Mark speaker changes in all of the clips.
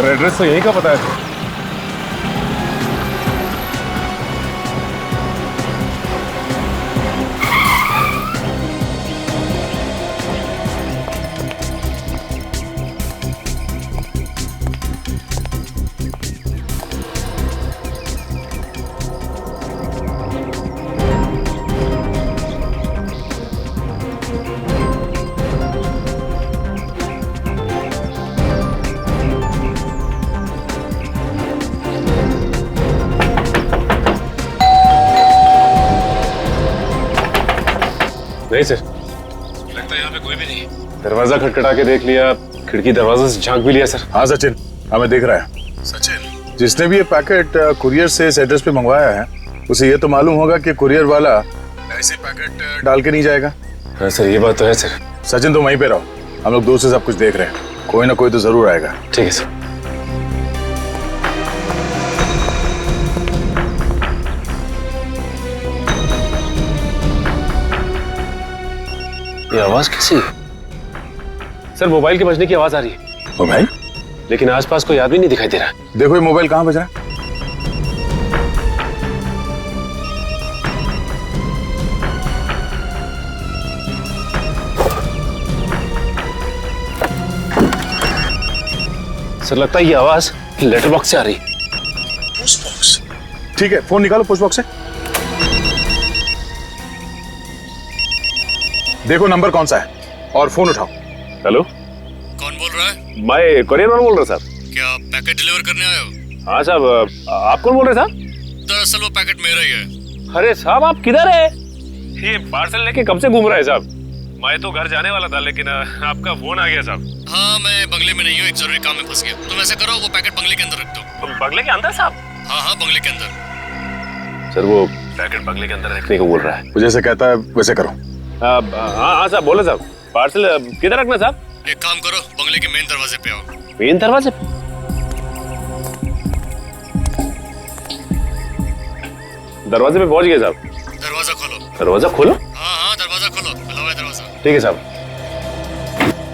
Speaker 1: Sir address तो यहीं का पता है। नहीं सर, लगता है यहाँ पे कोई भी नहीं। दरवाजा खटखटा के देख लिया, खिड़की दरवाजा से झांक भी लिया सर।
Speaker 2: हाँ सचिन, हमें देख रहा है। सचिन, जिसने भी ये पैकेट कुरियर से इस एड्रेस पे मंगवाया है, उसे ये तो मालूम होगा कि कुरियर वाला ऐसे पैकेट डाल के नहीं जाएगा।
Speaker 1: हाँ सर, ये बात तो है सर।
Speaker 2: सचिन तुम वहीं पे रहो, हम लोग दूर से सब कुछ देख रहे हैं, कोई ना कोई तो जरूर आएगा।
Speaker 1: ठीक है सर। ये आवाज कैसी है? सर मोबाइल के बजने की आवाज आ रही है।
Speaker 2: मोबाइल?
Speaker 1: लेकिन आसपास कोई आदमी नहीं दिखाई दे रहा।
Speaker 2: देखो ये मोबाइल कहाँ बज रहा है।
Speaker 1: सर लगता है ये आवाज लेटर बॉक्स से आ रही।
Speaker 2: Post box? ठीक है, फोन निकालो पोस्ट बॉक्स से। देखो नंबर कौन सा है और फोन उठाओ।
Speaker 1: हेलो,
Speaker 3: कौन बोल रहा है?
Speaker 1: मैं कुरियर वाला बोल रहा साहब।
Speaker 3: क्या पैकेट डिलीवर करने आए हो?
Speaker 1: हाँ साहब, आप कौन बोल रहे साहब?
Speaker 3: दरअसल वो पैकेट मेरा ही है।
Speaker 1: अरे साहब आप किधर है? ये पार्सल लेके कब से घूम रहा है साहब? मैं तो घर जाने वाला था लेकिन आपका फोन आ गया साहब।
Speaker 3: हाँ मैं बंगले में नहीं हूँ, एक जरूरी काम में फंस गया। तुम ऐसा करो, वो पैकेट बंगले के अंदर रख दो।
Speaker 1: बंगले के अंदर साहब?
Speaker 3: हाँ हाँ बंगले के अंदर।
Speaker 1: सर वो पैकेट बंगले के अंदर रखने को बोल रहा है।
Speaker 2: वो जैसे कहता है वैसे करो।
Speaker 1: हाँ हाँ साहब, बोले साहब। पार्सल किधर रखना साहब?
Speaker 3: एक काम करो, बंगले के मेन दरवाजे पे आओ।
Speaker 1: मेन दरवाजे? दरवाजे पे पहुंच गए साहब।
Speaker 3: दरवाजा खोलो।
Speaker 1: दरवाजा खोलो?
Speaker 3: हाँ हाँ दरवाजा खोलो, खुला हुआ है दरवाजा।
Speaker 1: ठीक है साहब।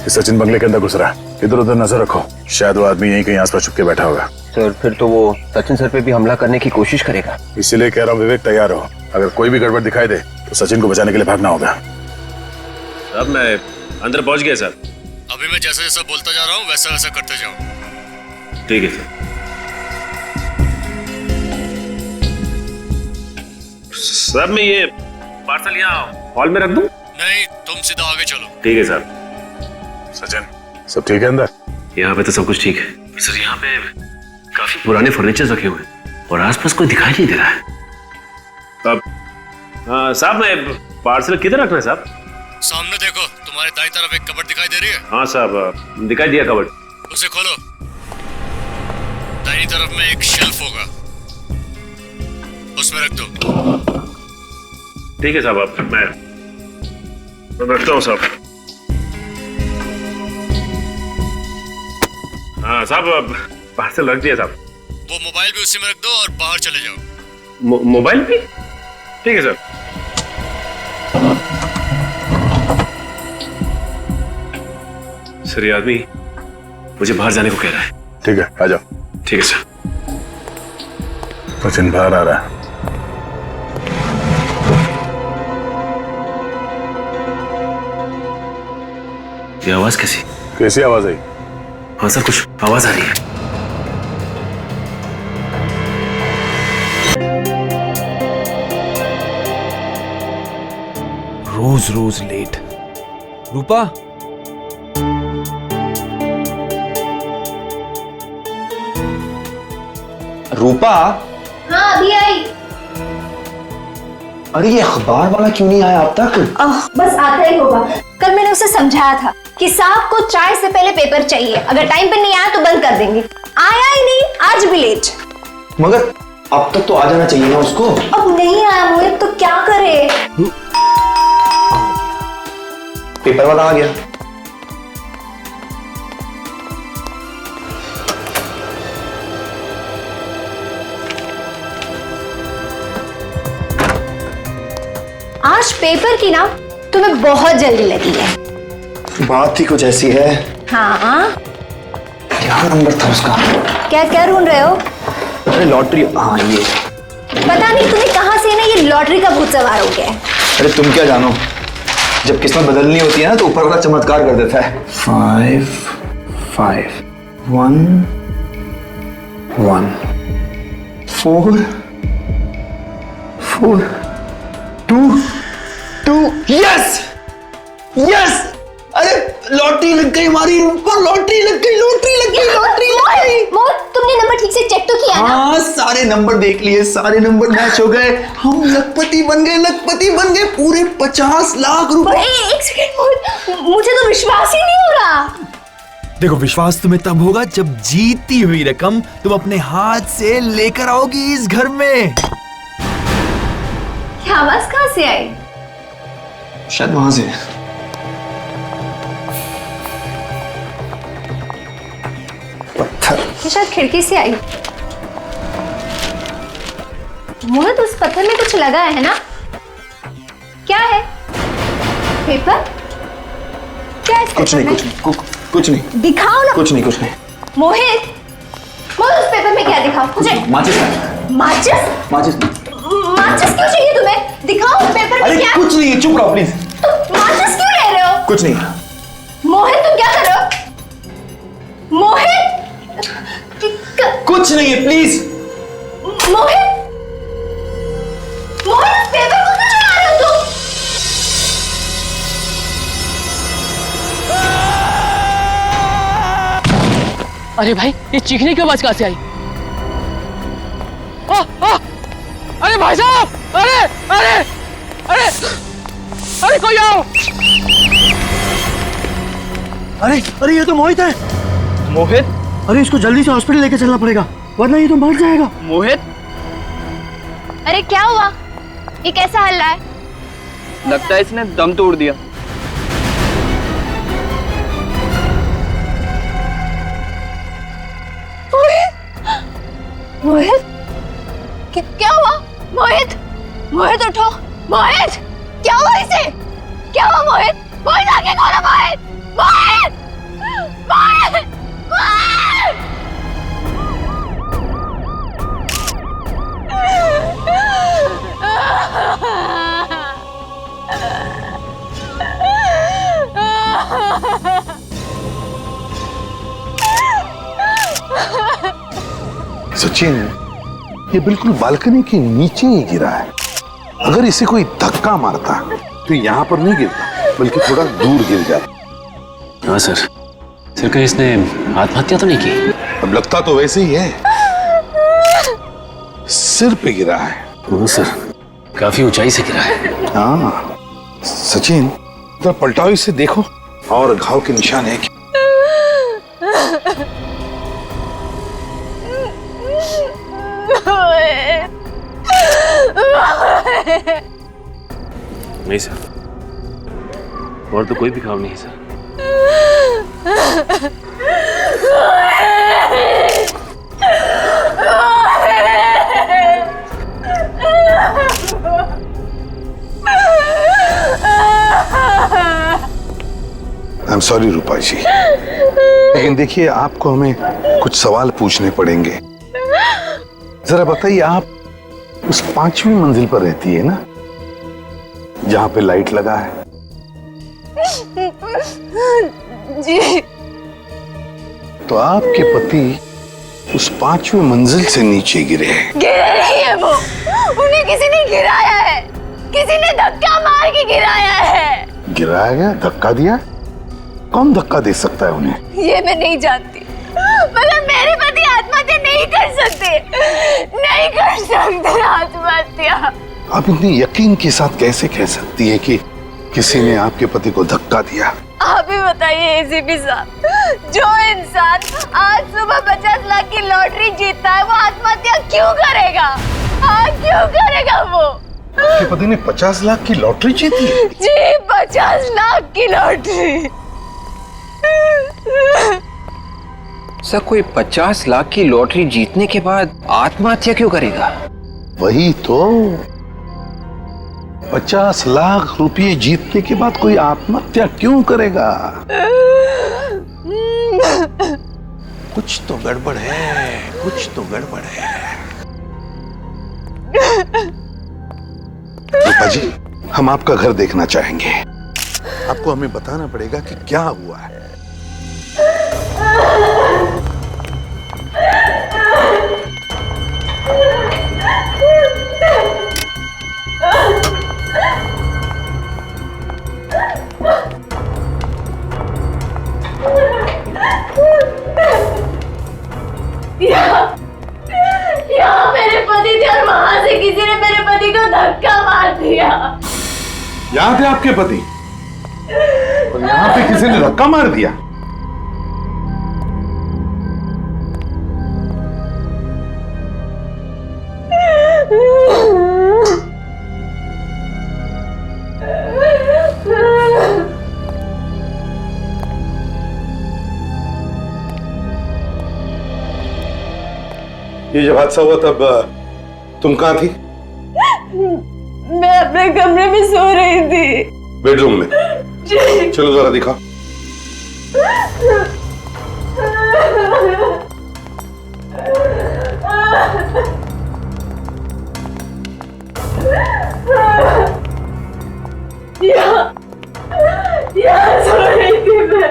Speaker 2: सचिन बंगले के अंदर घुस रहा है, इधर उधर नजर रखो, शायद वो आदमी यहीं कहीं आसपास छुप के बैठा होगा।
Speaker 4: सर फिर तो वो सचिन सर पे भी हमला करने की कोशिश करेगा।
Speaker 2: इसीलिए कह रहा हूँ विवेक तैयार हो, अगर कोई भी गड़बड़ दिखाई दे तो सचिन को बचाने के लिए भागना होगा।
Speaker 1: साहब मैं अंदर पहुंच गया सर।
Speaker 3: अभी मैं जैसा जैसा बोलता जा रहा हूँ वैसा वैसा करते जाओ।
Speaker 1: ठीक है सर। साहब मैं ये पार्सल यहाँ हॉल में रख दूं?
Speaker 3: नहीं, तुम सीधा आगे चलो।
Speaker 1: ठीक है सर।
Speaker 2: सचिन सब ठीक है अंदर?
Speaker 1: यहाँ पे तो सब कुछ ठीक है सर। यहाँ पे काफी पुराने फर्नीचर रखे हुए हैं और आसपास कोई दिखाई नहीं दे रहा है। अब साहब मैं पार्सल किधर रखना है साहब?
Speaker 3: सामने देखो, तुम्हारे दाईं तरफ एक कबर्ड दिखाई दे रही है?
Speaker 1: हाँ साहब, दिखाई दिया कबर्ड।
Speaker 3: उसे खोलो। दाईं तरफ में एक शेल्फ होगा, उसमें रख दो।
Speaker 1: ठीक है साहब, अब मैं रखता हूँ साहब। हाँ साहब, अब पार्सल रख दिया साहब।
Speaker 3: वो मोबाइल भी उसी में रख दो और बाहर चले जाओ।
Speaker 1: मोबाइल भी? ठीक है सर। सर ये आदमी मुझे बाहर जाने को कह रहा है।
Speaker 2: ठीक है आ जाओ।
Speaker 1: ठीक है सर।
Speaker 2: सचिन बाहर आ रहा है।
Speaker 1: ये आवाज कैसी?
Speaker 2: कैसी आवाज आई?
Speaker 1: हाँ सर, कुछ आवाज आ रही है।
Speaker 5: रोज रोज लेट। रूपा,
Speaker 4: रूपा?
Speaker 6: हाँ अभी आई।
Speaker 4: अरे ये अखबार वाला क्यों नहीं आया अब तक?
Speaker 6: बस आता ही होगा। कल मैंने उसे समझाया था कि साहब को चाय से पहले पेपर चाहिए, अगर टाइम पे नहीं आया तो बंद कर देंगे। आया ही नहीं, आज भी लेट।
Speaker 4: मगर अब तक तो आ जाना चाहिए ना उसको।
Speaker 6: अब नहीं आया मोहित तो क्या करे?
Speaker 4: पेपर वाला आ गया।
Speaker 6: आज पेपर की ना तुम्हें बहुत जल्दी लगी है।
Speaker 4: बात ही कुछ ऐसी है।
Speaker 6: हाँ
Speaker 4: क्या नंबर था उसका?
Speaker 6: क्या क्या ढूंढ रहे हो?
Speaker 4: अरे लॉटरी, हाँ ये।
Speaker 6: पता नहीं तुम्हें कहाँ से ना ये लॉटरी का भूत सवार हो गया है।
Speaker 4: अरे तुम क्या जानो, जब किस्मत बदलनी होती है ना तो ऊपर वाला चमत्कार कर देता है। 5 5 1 1 4 4 2 2 यस यस! अरे लॉटरी लग गई हमारी ऊपर, लॉटरी लग गई, लॉटरी लग गई, लॉटरी लग गई।
Speaker 6: मोर, तुमने नंबर ठीक से चेक तो किया ना?
Speaker 4: हाँ, सारे नंबर देख लिए, सारे नंबर मैच हो गए, हम लखपति बन गए, लखपति बन गए, पूरे 50 लाख रुपए।
Speaker 6: एक सेकंड, मुझे तो विश्वास ही नहीं हो रहा।
Speaker 5: देखो, विश्वास तुम्हें तब होगा जब जीती हुई रकम तुम अपने हाथ से लेकर आओगी इस घर में।
Speaker 6: क्या आवाज कहाँ से आई?
Speaker 4: शायद वहां से। पत्थर।
Speaker 6: ये शायद खिड़की से आई। मोहित, उस पत्थर में कुछ लगा है ना? क्या है? पेपर? क्या है?
Speaker 4: कुछ नहीं, कुछ नहीं।
Speaker 6: दिखाओ ना।
Speaker 4: कुछ नहीं।
Speaker 6: मोहित, मोहित, उस पेपर में क्या दिखाओ मुझे?
Speaker 4: माचिस।
Speaker 6: माचिस क्यों चाहिए तुम्हें? दिखाओ उस पेपर में
Speaker 4: अरे
Speaker 6: क्या?
Speaker 4: कुछ नहीं, चुप रहो प्लीज।
Speaker 6: तुम माचिस क्यों ले रहे हो?
Speaker 4: कुछ नहीं।
Speaker 6: मोहित, तुम क्या कर रहे हो? मोहित,
Speaker 4: कुछ नहीं है, प्लीज।
Speaker 6: मोहित, पेपर को क्यों चुरा रहे हो तुम?
Speaker 7: अरे भाई, ये चीखने की आवाज कहां से आई? अरे भाई साहब, अरे कोई आओ!
Speaker 8: अरे ये तो मोहित है।
Speaker 7: मोहित?
Speaker 8: अरे इसको जल्दी से हॉस्पिटल लेके चलना पड़ेगा, वरना ये तो मर जाएगा।
Speaker 7: मोहित?
Speaker 6: अरे क्या हुआ? ये कैसा हल रहा है?
Speaker 7: लगता है इसने दम तोड़ दिया।
Speaker 6: मोहित, क्या हुआ? मोहित उठो। मोहित, क्या हुआ इसे? क्या हुआ मोहित? मोहित आगे खोलो। मोहित!
Speaker 2: सचिन, ये बिल्कुल बालकनी के नीचे ही गिरा है। अगर इसे कोई धक्का मारता तो यहाँ पर नहीं गिरता, बल्कि थोड़ा दूर गिर जाता।
Speaker 1: हाँ सर कहीं इसने आत्महत्या तो नहीं की?
Speaker 2: अब लगता तो वैसे ही है, सिर पे गिरा है।
Speaker 1: हाँ सर, काफी ऊंचाई से गिरा है।
Speaker 2: हाँ सचिन, तो पलटाओ इसे, देखो और घाव के निशान है।
Speaker 1: नहीं सर, और तो कोई भी घाव नहीं है सर।
Speaker 2: आई एम सॉरी रूपा जी, लेकिन देखिए आपको हमें कुछ सवाल पूछने पड़ेंगे। जरा बताइए, आप उस 5वीं मंजिल पर रहती है ना, जहां पे लाइट लगा है?
Speaker 6: जी।
Speaker 2: तो आपके पति उस 5वीं मंजिल से नीचे गिरे हैं।
Speaker 6: गिरे नहीं है वो, उन्हें किसी ने गिराया है, किसी ने धक्का मार के गिराया है।
Speaker 2: गिराया गया? धक्का दिया? कौन धक्का दे सकता है उन्हें?
Speaker 6: ये मैं नहीं जानती, मगर मेरे पति आत्महत्या नहीं कर सकते आत्महत्या।
Speaker 2: आप इतनी यकीन के साथ कैसे कह सकती है कि किसी ने आपके पति को धक्का दिया?
Speaker 6: आप ही बताइए एसीपी साहब, जो इंसान आज सुबह 50 लाख की लॉटरी जीतता है वो आत्महत्या क्यों करेगा? हाँ, क्यों करेगा वो?
Speaker 2: आपके पति ने 50 लाख की लॉटरी जीती?
Speaker 6: जी, 50 लाख की लॉटरी।
Speaker 4: सर, कोई 50 लाख की लॉटरी जीतने के बाद आत्महत्या क्यों करेगा?
Speaker 2: वही तो, 50 लाख रुपए जीतने के बाद कोई आत्महत्या क्यों करेगा? कुछ तो गड़बड़ है, कुछ तो गड़बड़ है। रूपा जी, हम आपका घर देखना चाहेंगे। आपको हमें बताना पड़ेगा कि क्या हुआ है।
Speaker 6: यहाँ मेरे पति थे और वहां से किसी ने मेरे पति को धक्का मार दिया।
Speaker 2: यहाँ थे आपके पति और यहाँ पे किसी ने धक्का मार दिया। ये जब हादसा हुआ तब तुम कहाँ थी?
Speaker 6: मैं अपने कमरे में सो रही थी।
Speaker 2: बेडरूम में? चलो जरा दिखाओ।
Speaker 6: यहाँ सो रही थी मैं।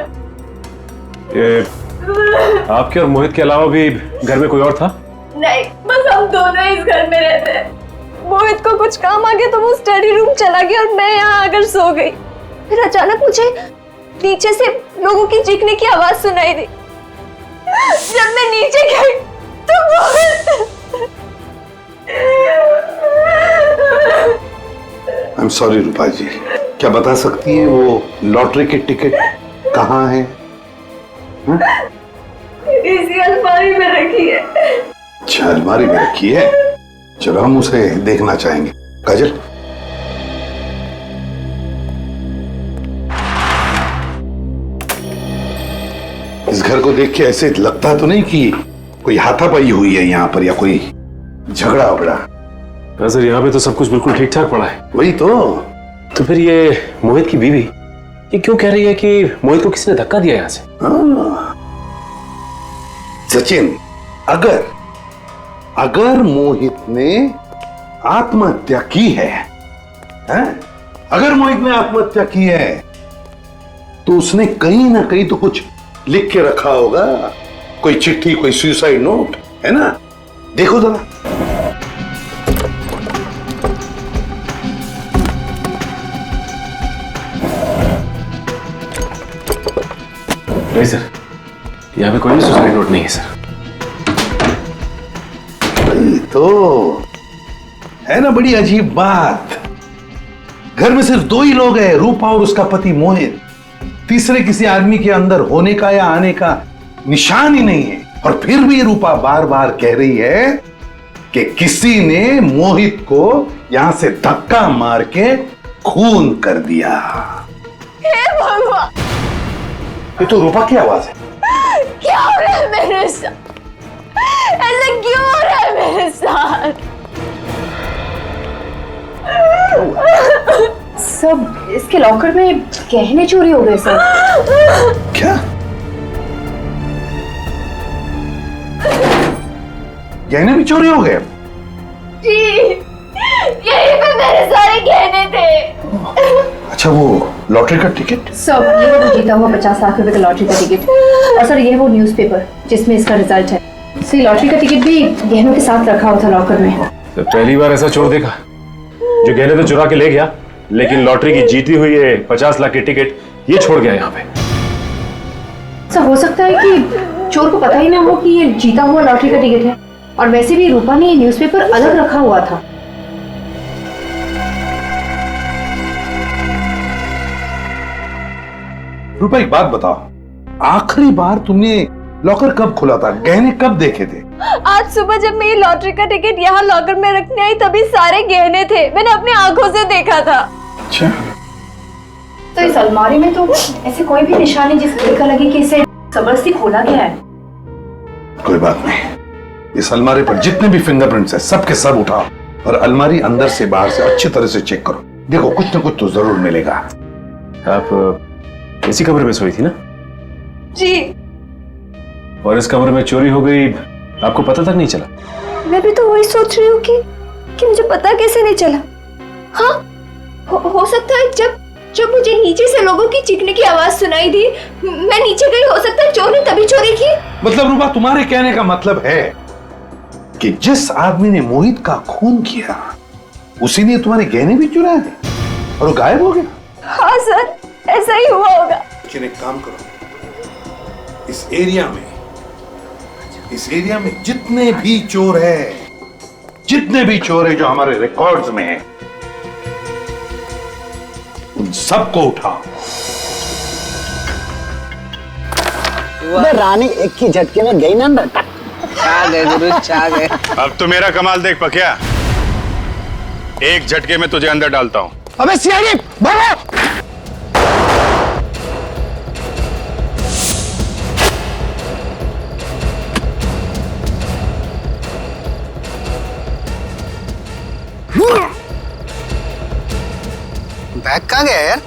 Speaker 1: आपके और मोहित के अलावा भी घर में कोई और था?
Speaker 6: नहीं, बस हम दोनों इस घर में रहते। मोहित को कुछ काम आ गया तो वो स्टडी रूम चला गया और मैं यहाँ आकर सो गई। फिर अचानक मुझे नीचे से लोगों की चीखने की आवाज सुनाई दी। जब मैं नीचे गई तो मोहित।
Speaker 2: आई एम सॉरी रूपा जी, क्या बता सकती है वो लॉटरी की टिकट कहाँ है?
Speaker 6: इसी अलमारी में रखी है।
Speaker 2: अच्छा, अलमारी में रखी है। चलो हम उसे देखना चाहेंगे। काजल, इस घर को देख के ऐसे लगता तो नहीं कि कोई हाथापाई हुई है यहाँ पर या कोई झगड़ा वगड़ा।
Speaker 1: सर यहाँ पे तो सब कुछ बिल्कुल ठीक ठाक पड़ा है।
Speaker 2: वही
Speaker 1: तो फिर ये मोहित की बीवी ये क्यों कह रही है कि मोहित को किसी ने धक्का दिया यहाँ से?
Speaker 2: सचिन, अगर मोहित ने आत्महत्या की है, अगर मोहित ने आत्महत्या की है तो उसने कहीं ना कहीं तो कुछ लिख के रखा होगा, कोई चिट्ठी, कोई सुसाइड नोट, है ना? देखो जरा।
Speaker 1: नहीं सर, यहाँ पे कोई सुसाइड नोट नहीं है सर।
Speaker 2: तो है ना बड़ी अजीब बात। घर में सिर्फ दो ही लोग हैं, रूपा और उसका पति मोहित। तीसरे किसी आदमी के अंदर होने का या आने का निशान ही नहीं है। और फिर भी रूपा बार बार कह रही है कि किसी ने मोहित को यहां से धक्का मार के खून कर दिया।
Speaker 6: हे भगवान,
Speaker 2: ये तो रूपा की आवाज है।
Speaker 6: क्या हो रहा है मेरे साथ? ऐसा क्यों हो रहा है मेरे साथ?
Speaker 9: सब इसके लॉकर में गहने चोरी हो गए सर।
Speaker 2: क्या? गहने भी चोरी हो गए?
Speaker 6: जी, यहीं पे मेरे सारे गहने थे।
Speaker 2: अच्छा, वो लॉटरी का टिकट?
Speaker 9: सर ये वो जीता हुआ 50 लाख रुपए का लॉटरी का टिकट। और सर ये वो न्यूज़पेपर जिसमें इसका रिजल्ट है। सर लॉटरी का टिकट भी गहनों के साथ रखा हुआ था लॉकर में।
Speaker 1: तो पहली बार ऐसा चोर देखा जो गहने तो चुरा के ले गया, लेकिन लॉटरी की जीती हुई है 50 लाख की टिकट ये छोड़ गया यहाँ पे।
Speaker 9: सर हो सकता है कि चोर को पता ही ना हो कि ये जीता हुआ लॉटरी का टिकट है। और वैसे भी रूपा ने ये न्यूज़पेपर अलग रखा हुआ था।
Speaker 2: रूपा एक बात बताओ, आखिरी बार तुमने लॉकर कब खुला था? गहने कब देखे थे?
Speaker 6: आज सुबह जब मैं ये लॉटरी का टिकट यहाँ लॉकर में रखने आई तभी सारे गहने थे। मैंने अपनी आंखों से देखा था।
Speaker 2: अच्छा,
Speaker 9: तो इस अलमारी में तो ऐसे कोई भी निशान नहीं जिससे देखा लगे कि इसे जबरदस्ती खोला गया है।
Speaker 2: कोई बात नहीं, इस अलमारी पर जितने भी फिंगरप्रिंट्स हैं सब के सब उठाओ और अलमारी अंदर से बाहर से अच्छी तरह से चेक करो। देखो कुछ ना कुछ तो जरूर मिलेगा।
Speaker 1: आप इसी कमरे में सोई थी ना?
Speaker 6: जी।
Speaker 1: और इस कमरे में चोरी हो गई, आपको पता तक नहीं चला?
Speaker 6: मैं भी तो वही सोच रही हूँ कि मुझे पता कैसे नहीं चला। हाँ, हो सकता है जब मुझे नीचे से लोगों की चीखने की आवाज सुनाई दी, मैं नीचे गई, हो सकता है चोर ने तभी चोरी की।
Speaker 2: मतलब रूपा, तुम्हारे कहने का मतलब है कि जिस आदमी ने मोहित का खून किया उसी ने तुम्हारे गहने भी चुराए और वो गायब हो गया?
Speaker 6: हाँ सर, ऐसा ही हुआ होगा।
Speaker 2: लेकिन एक काम करो, इस एरिया में जितने भी चोर है जो हमारे रिकॉर्ड्स में हैं, उन सबको उठाओ।
Speaker 8: रानी एक ही झटके में गई ना अंदर।
Speaker 7: छा गए गुरु, छा गए।
Speaker 10: अब तो मेरा कमाल देख पकिया, एक झटके में तुझे अंदर डालता हूं।
Speaker 8: अबे सीआईडी भागो।
Speaker 4: बैग कहाँ गया यार?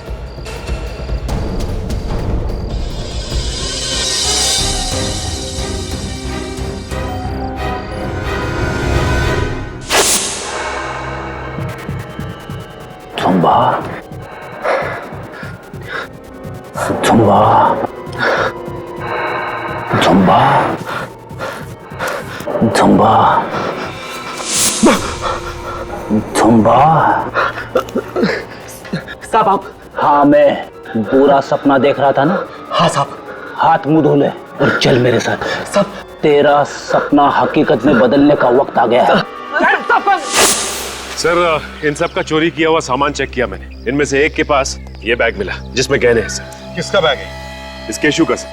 Speaker 8: साहब आप?
Speaker 11: हाँ, मैं बुरा सपना देख रहा था ना।
Speaker 8: हाँ साहब।
Speaker 11: हाथ मुंह धो ले और चल मेरे साथ।
Speaker 8: सब
Speaker 11: तेरा सपना हकीकत में बदलने का वक्त आ गया है।
Speaker 1: सर, इन सब का चोरी किया हुआ सामान चेक किया मैंने। इनमें से एक के पास ये बैग मिला जिसमें गहने हैं सर।
Speaker 2: किसका बैग है?
Speaker 1: इस केशु का सर।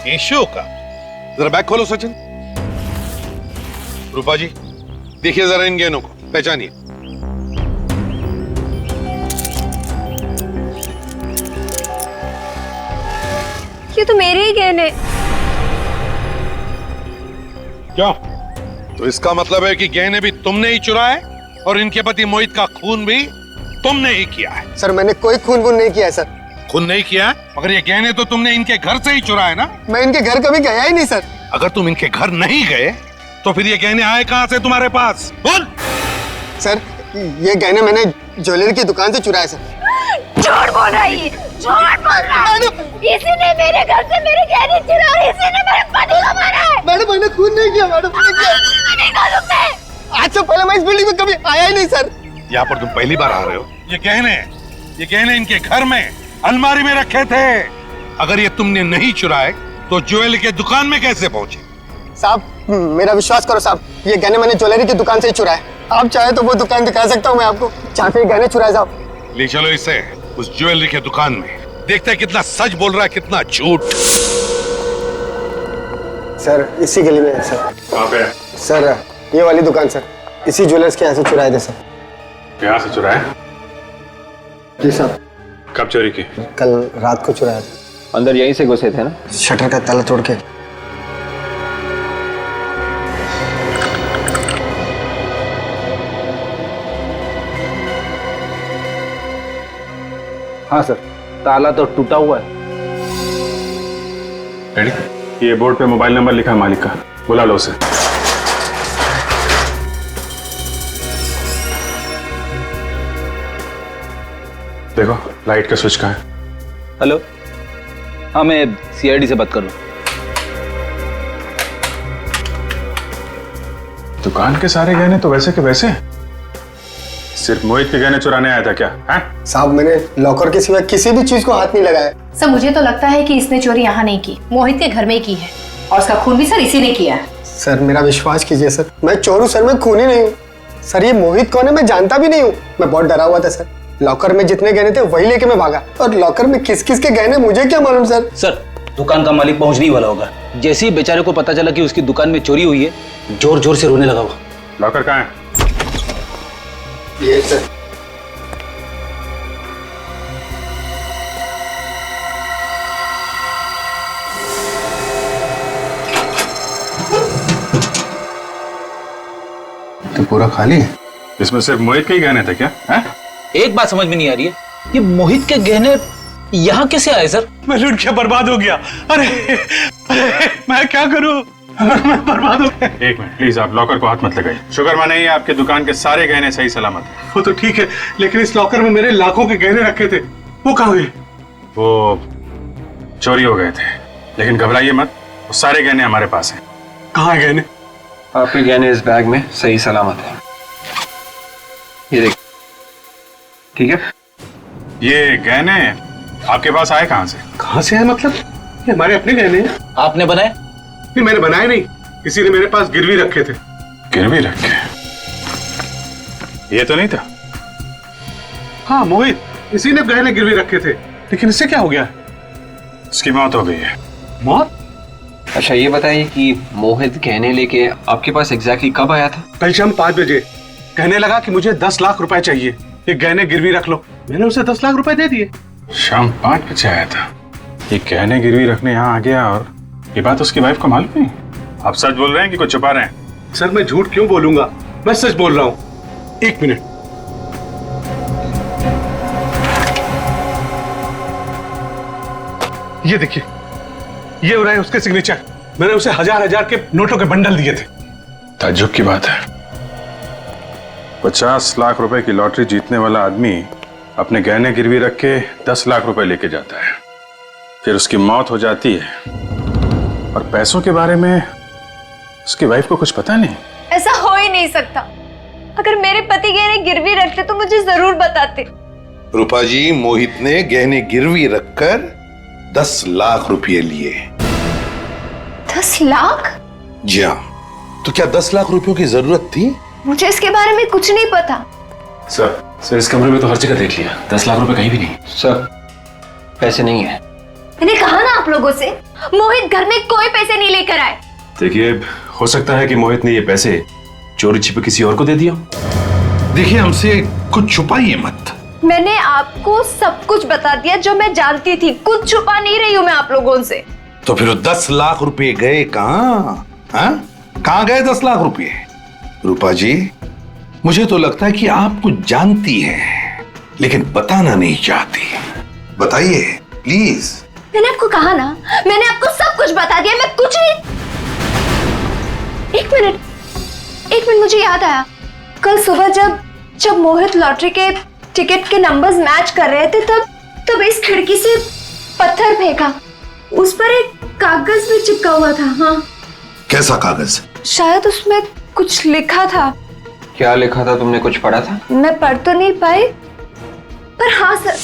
Speaker 2: केशु का? जरा बैग खोलो सचिन। रूपा जी, देखिए जरा इन गहनों को, पहचानिए।
Speaker 6: ये तो मेरे ही गहने।
Speaker 2: क्या? तो इसका मतलब है कि गहने भी तुमने ही चुराए और इनके पति मोहित का खून भी तुमने ही किया है।
Speaker 4: सर मैंने कोई खून नहीं किया है सर।
Speaker 2: खून नहीं किया है? मगर ये गहने तो तुमने इनके घर से ही चुराए ना?
Speaker 4: मैं इनके घर कभी गया ही नहीं सर।
Speaker 2: अगर तुम इनके घर नहीं गए तो फिर ये गहने आए कहां से तुम्हारे पास? बोल।
Speaker 4: सर ये गहने मैंने ज्वेलरी की दुकान से चुराए सर।
Speaker 6: झूठ बोल रही है, झूठ बोल रहा है। इसी ने मेरे घर से मेरे गहने चुराए, इसी ने मेरे पति को मारा है।
Speaker 4: मैडम मैंने खून नहीं किया मैडम। आज से पहले मैं इस बिल्डिंग में कभी आया ही नहीं सर।
Speaker 2: यहाँ पर तुम पहली बार आ रहे हो? ये गहने इनके घर में अलमारी में रखे थे। अगर ये तुमने नहीं चुराए तो ज्वेलरी के दुकान में कैसे पहुंचे?
Speaker 4: साहब मेरा विश्वास करो साहब, ये गहने मैंने ज्वेलरी की दुकान से ही चुराए। आप चाहे तो वो दुकान दिखा सकता हूँ मैं आपको, जहाँ पे गहने चुराए साहब।
Speaker 2: ले चलो इसे उस ज्वेलरी के दुकान में, देखते हैं कितना सच बोल रहा है कितना झूठ।
Speaker 4: सर इसी गली में है सर।
Speaker 10: कहाँ पे?
Speaker 4: सर ये वाली दुकान सर, इसी ज्वेलर्स के यहाँ से चुराए थे सर।
Speaker 10: यहाँ से चुराए?
Speaker 4: जी साहब।
Speaker 10: कब चोरी की?
Speaker 4: कल रात को चुराया था।
Speaker 7: अंदर यहीं से घुसे थे ना?
Speaker 4: शटर का ताला तोड़ के।
Speaker 11: हाँ सर, ताला तो टूटा हुआ है।
Speaker 10: रेडी? ये बोर्ड पे मोबाइल नंबर लिखा है मालिक का, बुला लो उसे। देखो लाइट का स्विच कहाँ है?
Speaker 7: हेलो, हाँ मैं सीआईडी से बात कर रहा हूँ।
Speaker 10: दुकान के सारे गहने तो वैसे के वैसे, सिर्फ मोहित के गहने चुराने आया था क्या? हैं?
Speaker 4: साहब मैंने लॉकर के सिवा किसी भी चीज को हाथ नहीं लगाया।
Speaker 9: सर मुझे तो लगता है कि इसने चोरी यहाँ नहीं की, मोहित के घर में ही की है, और उसका खून भी सर इसी ने किया है।
Speaker 4: सर मेरा विश्वास कीजिए सर, मैं चोर हूँ सर, मैं खूनी नहीं हूँ सर। ये मोहित कौन है मैं जानता भी नहीं हूँ। मैं बहुत डरा हुआ था सर। लॉकर में जितने गहने थे वही लेके मैं भागा, और लॉकर में किस किस के गहने मुझे क्या मालूम सर।
Speaker 11: सर दुकान का मालिक पहुंचने वाला होगा। जैसे ही बेचारे को पता चला कि उसकी दुकान में चोरी हुई है, जोर जोर से रोने लगा वो।
Speaker 10: लॉकर कहाँ है?
Speaker 4: ये सर।
Speaker 2: तो पूरा खाली है?
Speaker 10: इसमें सिर्फ मोहित के ही गहने थे क्या? हैं?
Speaker 11: एक बात समझ में नहीं आ रही है, ये मोहित के गहने यहाँ कैसे आए सर?
Speaker 10: मैं लूट के बर्बाद हो गया। अरे, अरे मैं क्या करूं? मैं बर्बाद हो गया। एक मिनट प्लीज, आप लॉकर को हाथ मत लगाइए। शुक्र माने ये आपके दुकान के सारे गहने सही सलामत हैं।
Speaker 2: वो तो ठीक है, लेकिन इस लॉकर में मेरे लाखों के गहने रखे थे, वो कहाँ गए?
Speaker 10: वो चोरी हो गए थे, लेकिन घबराइए मत, वो सारे गहने हमारे पास हैं।
Speaker 2: कहाँ है गहने?
Speaker 12: आपके गहने इस बैग में सही सलामत है, ये देखिए। ठीक है,
Speaker 10: ये गहने आपके पास आए कहाँ से?
Speaker 2: कहाँ से आए मतलब? ये हमारे अपने गहने हैं।
Speaker 11: आपने बनाए?
Speaker 2: नहीं, मैंने बनाए नहीं, किसी ने मेरे पास गिरवी रखे थे।
Speaker 10: गिरवी रखे? ये तो नहीं था।
Speaker 2: हाँ मोहित, इसी ने गहने गिरवी रखे थे, लेकिन इससे क्या हो गया?
Speaker 10: इसकी मौत हो गई है।
Speaker 2: मौत?
Speaker 12: अच्छा ये बताइए कि मोहित गहने लेके आपके पास एग्जैक्टली कब आया था?
Speaker 2: कल शाम 5 बजे। कहने लगा कि मुझे 10 लाख रुपए चाहिए, ये गहने गिरवी रख लो। मैंने उसे 10 लाख रुपए दे दिए।
Speaker 10: शाम 5 बजे आया था, ये गहने गिरवी रखने यहाँ आ गया, और ये बात उसकी वाइफ को मालूम नहीं? आप सच बोल रहे हैं कि कुछ छुपा रहे हैं?
Speaker 2: सर मैं झूठ क्यों बोलूंगा, मैं सच बोल रहा हूँ। 1 मिनट। ये देखिए, ये हो रहा है उसके सिग्नेचर। मैंने उसे हजार के नोटों के बंडल दिए थे।
Speaker 10: ताज्जुब की बात है, 50 लाख रुपए की लॉटरी जीतने वाला आदमी अपने गहने गिरवी रख के 10 लाख रुपए लेके जाता है, फिर उसकी मौत हो जाती है, और पैसों के बारे में उसकी वाइफ को कुछ पता नहीं।
Speaker 6: ऐसा हो ही नहीं सकता। अगर मेरे पति गहने गिरवी रखते तो मुझे जरूर बताते।
Speaker 2: रूपा जी, मोहित ने गहने गिरवी रखकर 10 लाख रुपए लिए।
Speaker 6: 10 लाख?
Speaker 2: जी हाँ। तो क्या 10 लाख रुपयों की जरूरत थी?
Speaker 6: मुझे इसके बारे में कुछ नहीं पता।
Speaker 1: सर इस कमरे में तो हर जगह देख लिया, 10 लाख रुपए कहीं भी नहीं।
Speaker 12: सर पैसे नहीं है।
Speaker 6: मैंने कहा ना आप लोगों से, मोहित घर में कोई पैसे नहीं लेकर आए।
Speaker 1: देखिए, हो सकता है कि मोहित ने ये पैसे चोरी छिपे किसी और को दे दिया।
Speaker 2: देखिए, हमसे कुछ छुपाइए मत।
Speaker 6: मैंने आपको सब कुछ बता दिया जो मैं जानती थी, कुछ छुपा नहीं रही हूँ मैं आप लोगों से।
Speaker 2: तो फिर 10 लाख रुपए गए कहाँ? कहाँ गए 10 लाख रुपए? रूपा जी, मुझे तो लगता है कि आप कुछ जानती हैं, लेकिन बताना नहीं चाहती। बताइए प्लीज।
Speaker 6: मैंने आपको कहा ना, मैंने आपको सब कुछ बता दिया, मैं कुछ नहीं। एक मिनट मुझे याद आया। कल सुबह जब मोहित लॉटरी के टिकट के नंबर्स मैच कर रहे थे, तब इस खिड़की से पत्थर फेंका, उस पर एक कागज भी चिपका हुआ था। हाँ।
Speaker 2: कैसा कागज?
Speaker 6: शायद उसमें कुछ लिखा था।
Speaker 12: क्या लिखा था, तुमने कुछ पढ़ा था?
Speaker 6: मैं पढ़ तो नहीं पाई, पर हाँ सर,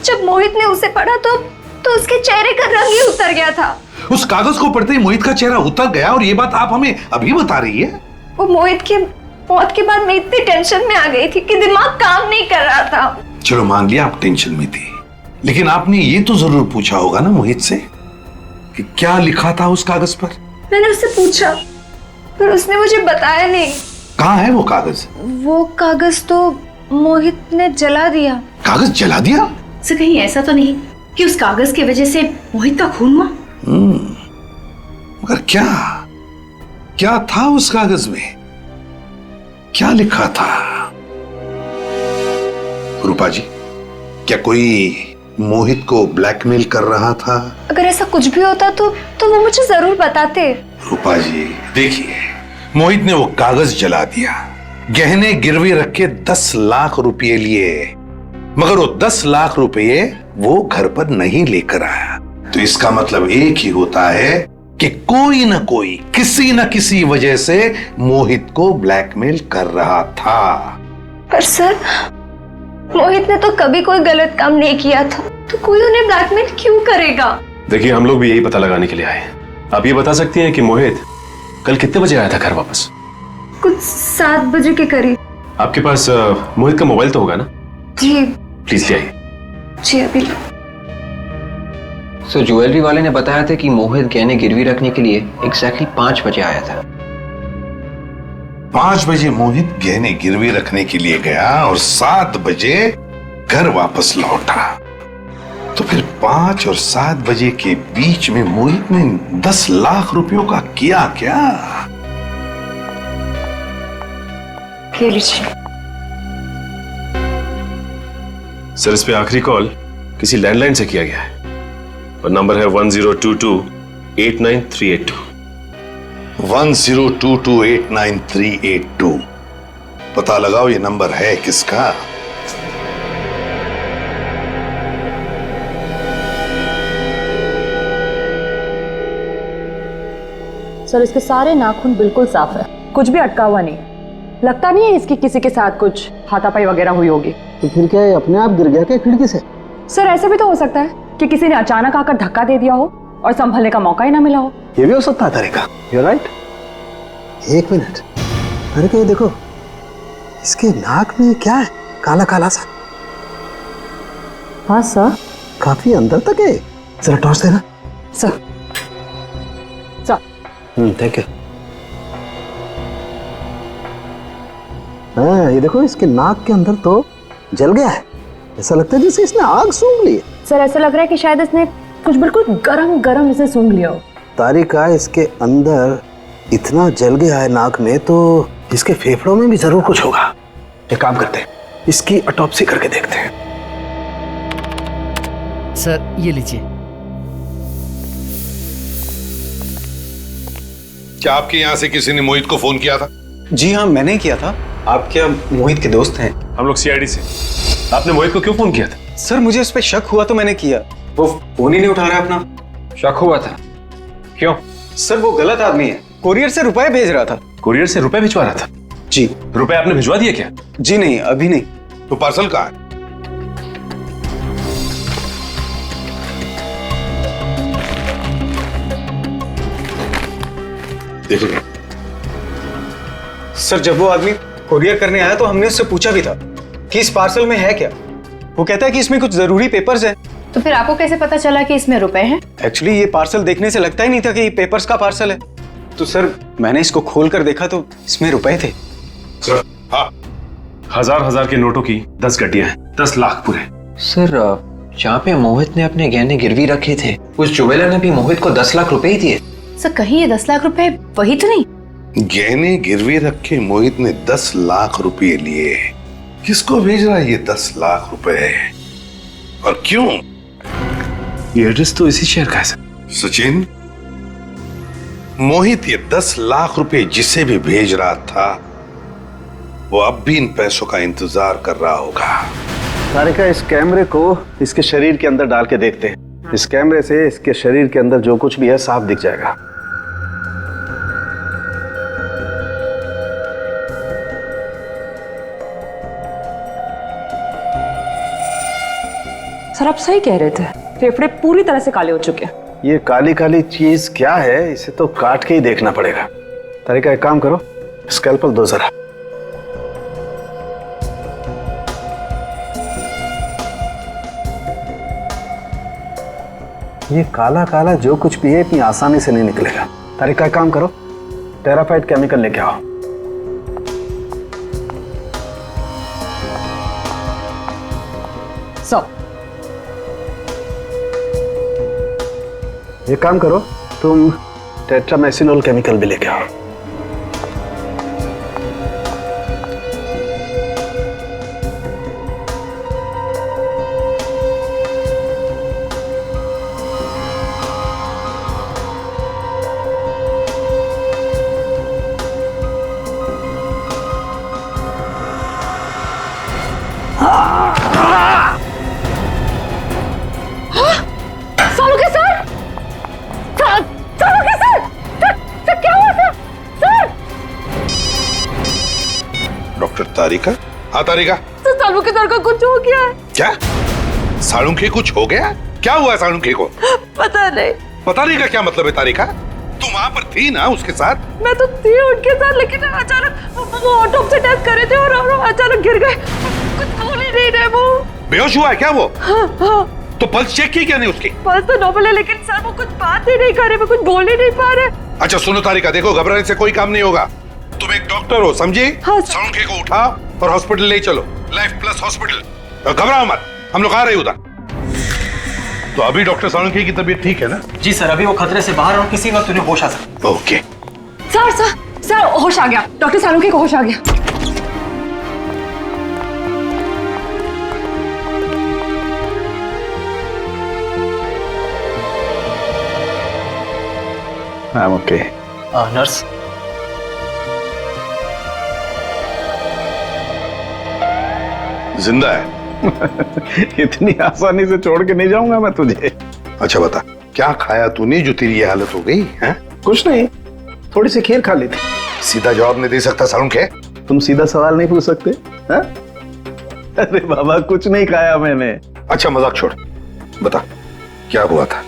Speaker 6: जब मोहित ने उसे पढ़ा तो उसके चेहरे का रंग ही उतर गया था।
Speaker 2: उस कागज को पढ़ते ही मोहित का चेहरा उतर गया, और ये बात आप हमें अभी बता रही है?
Speaker 6: वो मोहित की मौत के बाद मैं इतनी टेंशन में आ गई थी कि दिमाग काम नहीं कर रहा था।
Speaker 2: चलो मान लिया आप टेंशन में थी, लेकिन आपने ये तो जरूर पूछा होगा ना मोहित से कि क्या लिखा था उस कागज पर?
Speaker 6: मैंने उससे पूछा, पर उसने मुझे बताया नहीं।
Speaker 2: कहाँ है वो कागज?
Speaker 6: वो कागज तो मोहित ने जला दिया।
Speaker 2: कागज जला दिया?
Speaker 9: सर कहीं ऐसा तो नहीं कि उस कागज की वजह से मोहित का खून हुआ?
Speaker 2: मगर क्या था उस कागज में? क्या लिखा था? रूपा जी, क्या कोई मोहित को ब्लैकमेल कर रहा था?
Speaker 6: अगर ऐसा कुछ भी होता तो वो मुझे जरूर बताते।
Speaker 2: रूपा जी देखिए, मोहित ने वो कागज जला दिया, गहने गिरवी रख के 10 लाख रुपए लिए, मगर वो 10 लाख रुपए वो घर पर नहीं लेकर आया। तो इसका मतलब एक ही होता है कि कोई ना कोई किसी न किसी वजह से मोहित को ब्लैकमेल कर रहा था।
Speaker 6: पर सर, मोहित ने तो कभी कोई गलत काम नहीं किया था, तो कोई उन्हें ब्लैकमेल क्यों करेगा?
Speaker 1: देखिए, हम लोग भी यही पता लगाने के लिए आए। आप ये बता सकती हैं कि मोहित कल कितने बजे आया था घर वापस?
Speaker 6: कुछ 7 बजे के करीब।
Speaker 1: आपके पास मोहित का मोबाइल तो होगा ना?
Speaker 6: जी।
Speaker 1: प्लीज ले आइए।
Speaker 6: जी अभी।
Speaker 12: सो ज्वेलरी वाले ने बताया था कि मोहित गहने गिरवी रखने के लिए एग्जैक्टली 5 बजे आया था।
Speaker 2: 5 बजे मोहित गहने गिरवी रखने के लिए गया और 7 बजे घर वापस लौटा। तो फिर 5 और 7 बजे के बीच में मोहित ने 10 लाख रुपयों का किया क्या?
Speaker 6: लीजिए
Speaker 1: सर, इस पे आखिरी कॉल किसी लैंडलाइन से किया गया है और नंबर है 1022-89382।
Speaker 2: 1022-89382। पता लगाओ ये नंबर है किसका।
Speaker 9: सर इसके सारे नाखून बिल्कुल साफ है, कुछ भी अटका हुआ नहीं। लगता नहीं है इसकी किसी के साथ कुछ हाथापाई वगैरह हुई होगी।
Speaker 8: तो फिर क्या है, अपने आप गिर गया क्या खिड़की से?
Speaker 9: सर ऐसे भी तो हो सकता है कि किसी ने अचानक आकर धक्का दे दिया हो और संभलने का मौका ही ना मिला हो।
Speaker 8: ये भी हो सकता है तारिका, यू राइट। एक मिनट, अरे क्या देखो, इसके नाक में क्या है, काला काला सा।
Speaker 9: हाँ सर,
Speaker 8: काफी अंदर तक है, जरा टॉर्च देना।
Speaker 9: Sir
Speaker 8: thank you. हाँ ये देखो, इसके नाक के अंदर तो जल गया है, ऐसा लगता है जैसे इसने आग सूंघ ली है।
Speaker 9: सर ऐसा लग रहा है कि शायद इसने कुछ बिल्कुल गरम गरम इसे सूंघ लिया हो।
Speaker 8: तारिका, इसके अंदर इतना जल गया है नाक में, तो इसके फेफड़ों में भी जरूर कुछ होगा। एक काम करते हैं, इसकी ऑटोप्सी करके देखते हैं।
Speaker 13: सर ये लीजिए।
Speaker 2: क्या आपके यहाँ से किसी ने मोहित को फोन किया था?
Speaker 4: जी हाँ, मैंने किया था। आप क्या मोहित के दोस्त हैं?
Speaker 1: हम लोग सीआईडी से। आपने मोहित को क्यों फोन किया था?
Speaker 4: सर मुझे उस पर शक हुआ तो मैंने किया। वो फोन ही नहीं उठा रहा अपना।
Speaker 12: शक हुआ था? क्यों?
Speaker 4: सर वो गलत आदमी है, कुरियर से रुपए भेज रहा था।
Speaker 1: कुरियर से रुपए भिजवा रहा था?
Speaker 4: जी।
Speaker 1: रुपए आपने भिजवा दिए क्या?
Speaker 4: जी नहीं, अभी नहीं।
Speaker 2: तो पार्सल कहाँ है? देखिए
Speaker 4: सर, जब वो आदमी कुरियर करने आया तो हमने उससे पूछा भी था कि इस पार्सल में है क्या। वो कहता है कि इसमें कुछ जरूरी पेपर्स हैं।
Speaker 9: तो फिर आपको कैसे पता चला कि इसमें रुपए हैं?
Speaker 4: एक्चुअली ये पार्सल देखने से लगता ही नहीं था कि ये पेपर्स का पार्सल है। तो सर मैंने इसको खोल कर देखा तो इसमें रुपए थे।
Speaker 2: सर हाँ,
Speaker 1: हजार के नोटों की 10 गड्डियां हैं, 10 लाख पूरे।
Speaker 12: सर जहाँ पे मोहित ने अपने गहने गिरवी रखे थे, उस जुवेलर ने भी मोहित को 10 लाख रुपए ही दिए।
Speaker 9: सर कहीं ये 10 लाख रुपए वही तो नहीं?
Speaker 2: गहने गिरवी रख के मोहित ने 10 लाख रुपए लिए। किसको भेज रहा है ये 10 लाख रुपए और क्यों?
Speaker 1: ये एड्रेस तो इसी शहर का है सर।
Speaker 2: सचिन, मोहित ये 10 लाख रुपए जिसे भी भेज रहा था, वो अब भी इन पैसों का इंतजार कर रहा होगा।
Speaker 8: तारिका, इस कैमरे को इसके शरीर के अंदर डाल के देखते हैं। इस कैमरे से इसके शरीर के अंदर जो कुछ भी है साफ दिख जाएगा।
Speaker 9: सर आप सही कह रहे थे, फेफड़े पूरी तरह से काले हो चुके हैं।
Speaker 8: ये काली काली चीज क्या है, इसे तो काट के ही देखना पड़ेगा। तारिका एक काम करो, स्कैल्पल दो जरा। ये काला काला जो कुछ भी है इतनी आसानी से नहीं निकलेगा। तारिका एक काम करो, टेराफाइट केमिकल लेके आओ। ये काम करो, तुम टेट्रामेसिनोल केमिकल भी लेके आओ।
Speaker 2: तारिका? हाँ तारिका।
Speaker 6: तो सालुंखे सर का कुछ हो गया है।
Speaker 2: क्या? सालुंखे कुछ हो गया? क्या हुआ सालुंखे को?
Speaker 6: पता नहीं।
Speaker 2: पता नहीं का क्या मतलब है तारिका? तुम वहाँ पर थी ना उसके साथ?
Speaker 6: मैं तो थी उनके साथ, लेकिन अचानक वो ऑटोप्सी टेस्ट कर रहे थे और अचानक गिर गए। कुछ बोल ही नहीं रहे। वो बेहोश हुआ है क्या वो? हाँ। तो पल्स चेक की क्या नहीं उसकी? पल्स तो नॉर्मल है, लेकिन सर वो कुछ बात ही नहीं कर रहे, वो कुछ बोल ही नहीं पा रहे।
Speaker 2: अच्छा सुनो तारिका, देखो घबराने से कोई काम नहीं होगा। तुम एक डॉक्टर हो, समझी?
Speaker 6: हाँ,
Speaker 2: सालुंखे को उठाओ और हॉस्पिटल ले चलो, लाइफ प्लस हॉस्पिटल। घबराओ मत, हम लोग आ रहे उधर। तो अभी डॉक्टर सालुंखे की तबीयत ठीक है ना?
Speaker 11: जी सर, अभी वो खतरे से बाहर और किसी वक्त उन्हें होश आ सकता है।
Speaker 2: ओके
Speaker 9: सर होश आ गया, डॉक्टर सालुंखे को होश आ गया।
Speaker 8: I am okay.
Speaker 12: नर्स,
Speaker 2: जिंदा है?
Speaker 8: इतनी आसानी से छोड़ के नहीं जाऊंगा मैं तुझे।
Speaker 2: अच्छा बता, क्या खाया तूने जो तेरी ये हालत हो गई है?
Speaker 8: कुछ नहीं, थोड़ी सी खीर खा ली थी।
Speaker 2: सीधा जवाब नहीं दे सकता सारुण के?
Speaker 8: तुम सीधा सवाल नहीं पूछ सकते हैं? अरे बाबा कुछ नहीं खाया मैंने।
Speaker 2: अच्छा मजाक छोड़, बता क्या हुआ था?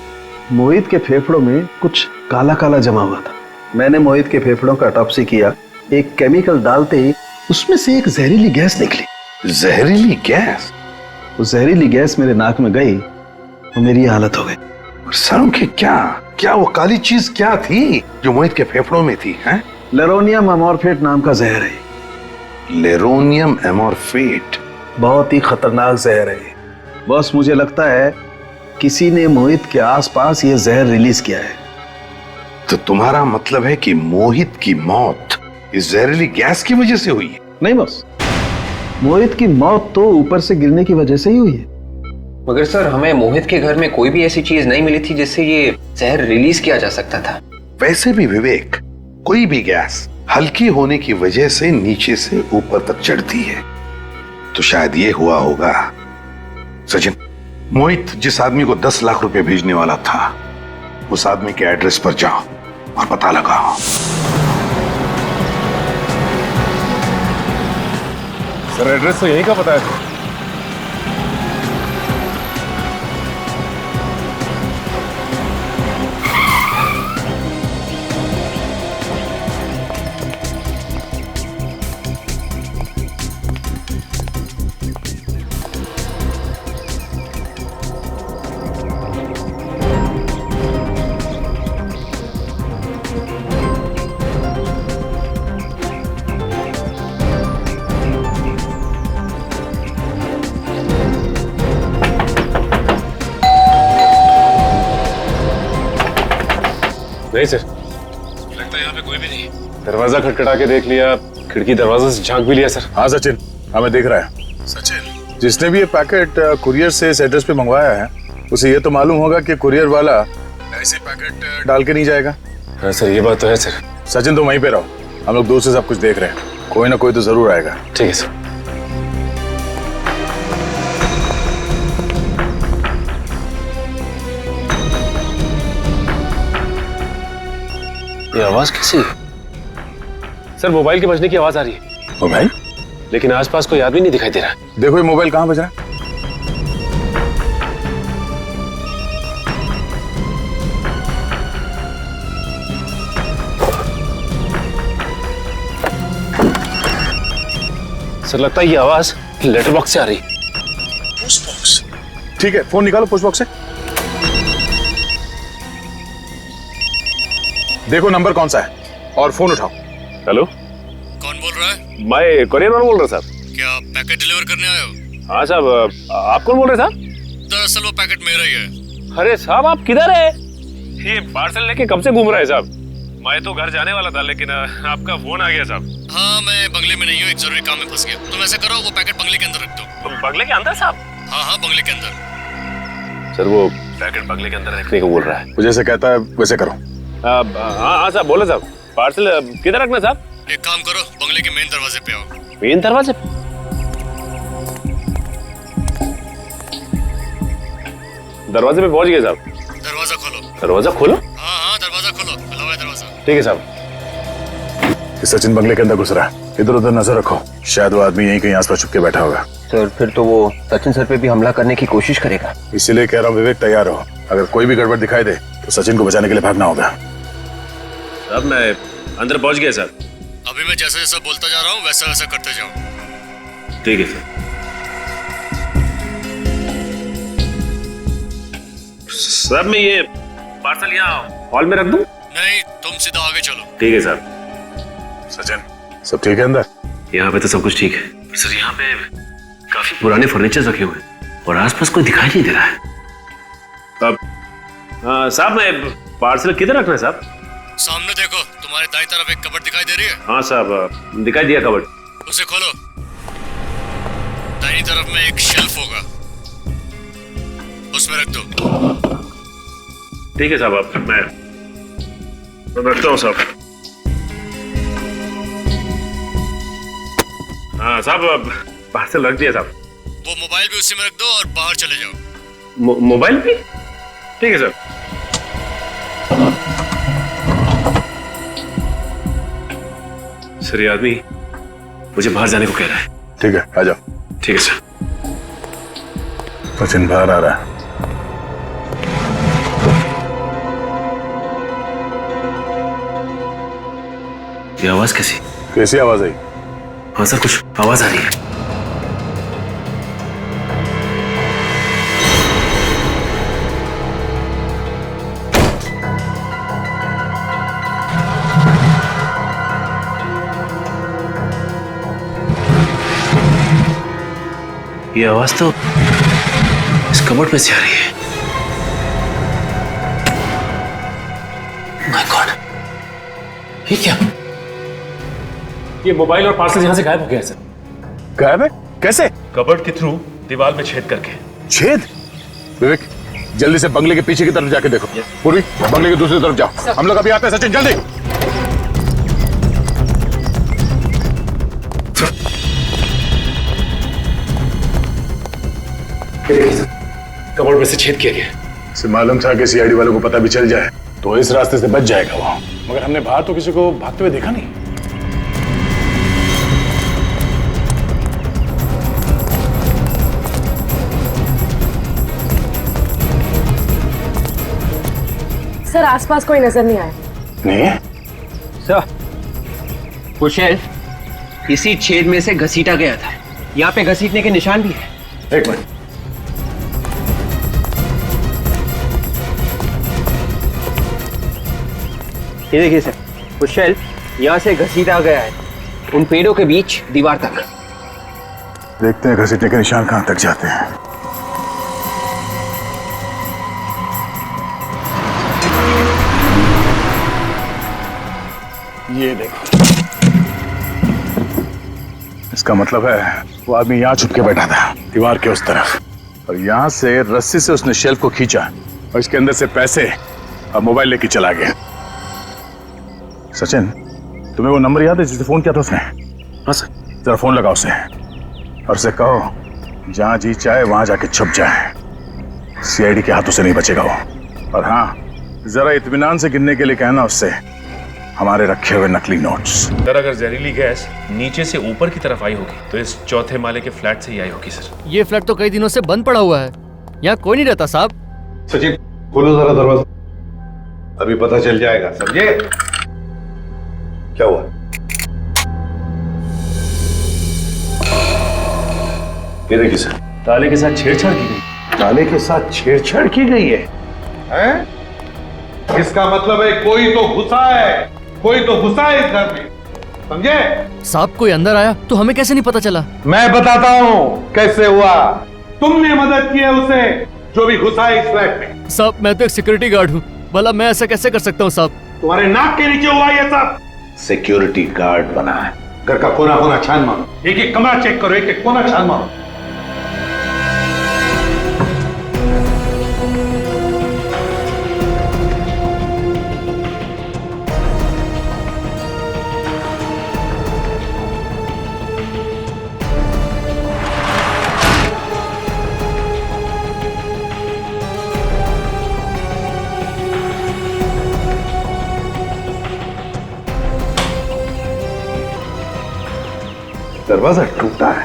Speaker 8: मोहित के फेफड़ों में कुछ काला काला जमा हुआ था। मैंने मोहित के फेफड़ों का ऑटोप्सी किया। एक केमिकल डालते ही उसमें से एक जहरीली गैस निकली।
Speaker 2: जहरीली गैस?
Speaker 8: वो जहरीली गैस मेरे नाक में गई तो मेरी ये हालत हो गई।
Speaker 2: सारुण के क्या वो काली चीज क्या थी जो मोहित के फेफड़ों में थी? हैं?
Speaker 8: लेरोनियम अमोर्फेट नाम का जहर है।
Speaker 2: लेरोनियम एमोर्फेट?
Speaker 8: बहुत ही खतरनाक जहर है बॉस। मुझे लगता है किसी ने मोहित के आसपास ये जहर रिलीज किया है।
Speaker 2: तो तुम्हारा मतलब है कि मोहित की मौत इस जहरीली गैस की वजह से हुई है?
Speaker 8: नहीं बॉस, मोहित की मौत तो ऊपर से गिरने की वजह से ही हुई है।
Speaker 12: मगर सर हमें मोहित के घर में कोई भी ऐसी चीज नहीं मिली थी जिससे ये जहर रिलीज किया जा सकता था।
Speaker 2: वैसे भी विवेक, कोई भी गैस हल्की होने की वजह से नीचे से ऊपर तक चढ़ती है, तो शायद ये हुआ होगा। सचिन, मोहित जिस आदमी को 10 लाख रुपए भेजने वाला था, उस आदमी के एड्रेस पर जाओ और पता लगाओ।
Speaker 10: सर एड्रेस तो यहीं का पता है।
Speaker 1: नहीं सर, लगता है यहाँ पे कोई भी नहीं। दरवाजा खटखटा के देख लिया, खिड़की दरवाजा से झांक भी लिया सर।
Speaker 10: हाँ सचिन, हमें देख रहा है। सचिन, जिसने भी ये पैकेट कुरियर से इस एड्रेस पे मंगवाया है, उसे ये तो मालूम होगा कि कुरियर वाला ऐसे पैकेट डाल के नहीं जाएगा।
Speaker 1: हाँ सर, ये बात तो है सर।
Speaker 10: सचिन तुम वहीं पे रहो, हम लोग दूर से सब कुछ देख रहे हैं। कोई ना कोई तो जरूर आएगा।
Speaker 1: ठीक है सर। ये आवाज कैसी है? सर मोबाइल के बजने की आवाज आ रही है।
Speaker 10: मोबाइल?
Speaker 1: लेकिन आसपास कोई आदमी नहीं दिखाई दे रहा।
Speaker 10: देखो ये मोबाइल कहाँ बज रहा है।
Speaker 1: सर लगता है ये आवाज लेटर बॉक्स से आ रही।
Speaker 10: Post box? ठीक है, फोन निकालो पोस्ट बॉक्स से। देखो नंबर कौन सा है और फोन उठाओ।
Speaker 1: हेलो,
Speaker 3: कौन बोल रहा है?
Speaker 1: मैं कुरियर वाला बोल रहा साहब।
Speaker 3: क्या पैकेट डिलीवर करने आए हो?
Speaker 1: हाँ साहब, आप कौन बोल रहे साहब?
Speaker 3: दरअसल वो पैकेट मेरा ही है।
Speaker 1: अरे साहब आप किधर है? ये पार्सल लेके कब से घूम रहे हैं साहब? मैं तो घर जाने वाला था, लेकिन आपका फोन आ गया साहब।
Speaker 3: हाँ मैं बंगले में नहीं हूँ, एक जरूरी काम में फंस गया। तुम ऐसा करो वो पैकेट बंगले के अंदर रख दो।
Speaker 1: बंगले के अंदर साहब?
Speaker 3: हाँ हाँ बंगले के अंदर।
Speaker 1: सर वो पैकेट बंगले के अंदर रखने को बोल रहा है।
Speaker 10: वो जैसे कहता है वैसे करो।
Speaker 1: हाँ साहब बोले साहब। पार्सल किधर रखना साहब?
Speaker 3: एक काम करो, बंगले के मेन दरवाजे पे आओ।
Speaker 1: मेन दरवाजे? दरवाजे पे पहुंच गए साहब।
Speaker 3: दरवाजा खोलो।
Speaker 1: दरवाजा खोलो?
Speaker 3: हाँ हाँ दरवाजा खोलो, खुला हुआ है दरवाजा।
Speaker 1: ठीक है साहब।
Speaker 10: सचिन बंगले के अंदर घुस रहा है, इधर उधर नजर रखो। शायद वो आदमी यहीं कहीं आसपास छुप के बैठा होगा।
Speaker 12: सर फिर तो वो सचिन सर पे भी हमला करने की कोशिश करेगा।
Speaker 10: इसीलिए कह रहा हूँ विवेक तैयार हो। अगर कोई भी गड़बड़ दिखाई दे तो सचिन को बचाने के लिए भागना होगा।
Speaker 1: अब मैं अंदर पहुंच गया सर।
Speaker 3: अभी मैं जैसा जैसा बोलता जा रहा हूँ वैसा वैसा करते जाओ।
Speaker 1: ठीक है सर। सर मैं ये पार्सल यहाँ हॉल में रख दूं?
Speaker 3: नहीं, तुम सीधा आगे चलो।
Speaker 1: ठीक है सर।
Speaker 10: सचिन सब ठीक है अंदर?
Speaker 1: यहाँ पे तो सब कुछ ठीक है सर। यहाँ पे काफी पुराने फर्नीचर रखे हुए हैं और आसपास कोई दिखाई नहीं दे रहा है। अब साहब मैं पार्सल किधर रखना है साहब?
Speaker 3: सामने देखो, तुम्हारे दाईं तरफ एक कबर्ड दिखाई दे रही है?
Speaker 1: हाँ साहब दिखाई दिया कबर्ड।
Speaker 3: उसे खोलो। दाईं तरफ में एक शेल्फ होगा, उसमें रख दो।
Speaker 1: ठीक है साहब। अब मैं मैं रखता हूँ साहब। हाँ साहब, पार्सल रख दिया साहब।
Speaker 3: वो मोबाइल भी उसी में रख दो और बाहर चले जाओ।
Speaker 1: मोबाइल भी? ठीक है सर। सर ये आदमी मुझे बाहर जाने को कह रहा है।
Speaker 2: ठीक है, आ जाओ।
Speaker 1: ठीक है सर।
Speaker 2: सचिन बाहर आ रहा है।
Speaker 1: ये आवाज कैसी?
Speaker 2: कैसी आवाज आई?
Speaker 1: हाँ सर, कुछ आवाज आ रही है। ये आवाज तो इस कबर्ड में से आ रही है। माय गॉड, ये क्या? ये मोबाइल और पार्सल यहां से गायब हो गया है सर।
Speaker 2: गायब है? कैसे?
Speaker 1: कबर्ड के थ्रू दीवार में छेद करके।
Speaker 2: छेद? विवेक, जल्दी से बंगले के पीछे की तरफ जाके देखो। पूर्वी, बंगले की दूसरी तरफ जाओ। हम लोग अभी आते हैं। सचिन जल्दी।
Speaker 1: कबर्ड में से छेद किया गया।
Speaker 2: इसे मालूम था कि सीआईडी वालों को पता भी चल जाए तो इस रास्ते से बच जाएगा वो, मगर हमने बाहर तो किसी को भागते हुए देखा नहीं।
Speaker 6: सर आसपास कोई नजर नहीं आया।
Speaker 2: नहीं?
Speaker 12: सर, वो शेल्फ इसी छेद में से घसीटा गया था। यहाँ पे घसीटने के निशान भी है।
Speaker 2: एक मिनट।
Speaker 12: ये देखिए सर, वो शेल्फ यहाँ से घसीटा गया है, उन पेड़ों के बीच दीवार तक।
Speaker 2: देखते हैं घसीटने के निशान कहां तक जाते हैं। ये देखो, इसका मतलब है वो आदमी यहाँ छुप के बैठा था, दीवार के उस तरफ, और यहाँ से रस्सी से उसने शेल्फ को खींचा और इसके अंदर से पैसे और मोबाइल लेके चला गया। सचिन, तुम्हें वो नंबर याद है जिसे फोन किया था उसने?
Speaker 1: हाँ सर।
Speaker 2: जरा फोन लगाओ उसे और उसे कहो जहां जी चाहे वहां जाके छुप जाए। सीआईडी के हाथों से नहीं बचेगा वो। और हाँ, जरा इत्मीनान से गिनने के लिए कहना उससे हमारे रखे हुए नकली नोट्स।
Speaker 1: सर अगर जहरीली गैस नीचे से ऊपर की तरफ आई होगी तो इस चौथे माले के फ्लैट से ही आई होगी सर।
Speaker 13: ये फ्लैट तो कई दिनों से बंद पड़ा हुआ है, यहाँ कोई नहीं रहता साहब।
Speaker 2: सचिन, खोलो जरा दरवाजा, अभी पता चल जाएगा। समझे? क्या हुआ? ये देखिए सर,
Speaker 1: ताले के साथ छेड़छाड़ की गई।
Speaker 2: ताले के साथ छेड़छाड़ की गई है? हैं? इसका मतलब है कोई तो घुसा है, कोई तो घुसा है इस घर में। समझे?
Speaker 13: साहब कोई अंदर आया तो हमें कैसे नहीं पता चला?
Speaker 2: मैं बताता हूँ कैसे हुआ। तुमने मदद की है उसे जो भी घुसा है इस फ्लैट में।
Speaker 13: साहब मैं तो एक सिक्योरिटी गार्ड हूँ, भला मैं ऐसा कैसे कर सकता हूँ साहब?
Speaker 2: तुम्हारे नाक के नीचे हुआ ये सब। सिक्योरिटी गार्ड बना है, घर का कोना कोना छान मारो, एक एक कमरा चेक करो, एक एक कोना छान मारो। दरवाजा टूटा है।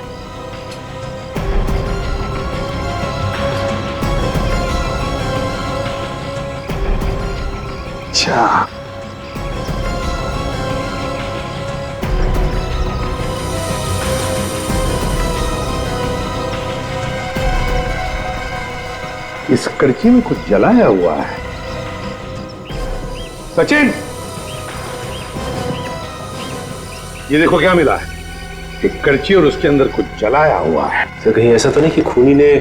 Speaker 2: अच्छा, इस कड़ची में कुछ जलाया हुआ है। सचिन, ये देखो क्या मिला है, एक कड़ची और उसके अंदर कुछ जलाया हुआ है।
Speaker 1: सर कहीं ऐसा तो नहीं कि खूनी ने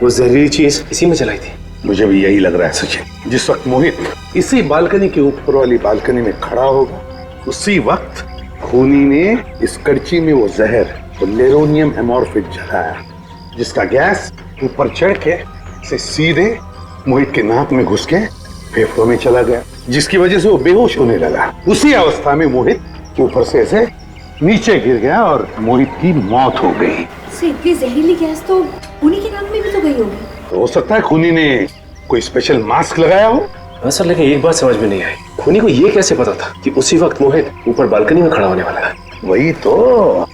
Speaker 1: वो जहरीली चीज इसी में जलाई थी?
Speaker 2: मुझे भी यही लग रहा है सचिन। जिस वक्त मोहित इसी बालकनी के ऊपर वाली बालकनी में खड़ा होगा, उसी वक्त खूनी ने इस कड़ची में वो जहर, वो लेरोनियम एमोर्फिक जलाया, जिसका गैस ऊपर चढ़ के से सीधे मोहित के नाक में घुस के फेफड़ों में चला गया। जिसकी वजह से वो बेहोश होने लगा। उसी अवस्था में मोहित ऊपर से ऐसे नीचे गिर गया और मोहित की मौत हो गई।
Speaker 9: इतनी जहरीली गैस तो खूनी की नाक में भी तो गई होगी।
Speaker 2: तो हो सकता है खूनी ने कोई स्पेशल मास्क लगाया हो।
Speaker 1: हाँ सर, लेकिन एक बात समझ में नहीं आई, खूनी को ये कैसे पता था कि उसी वक्त मोहित ऊपर बालकनी में खड़ा होने वाला है?
Speaker 2: वही तो,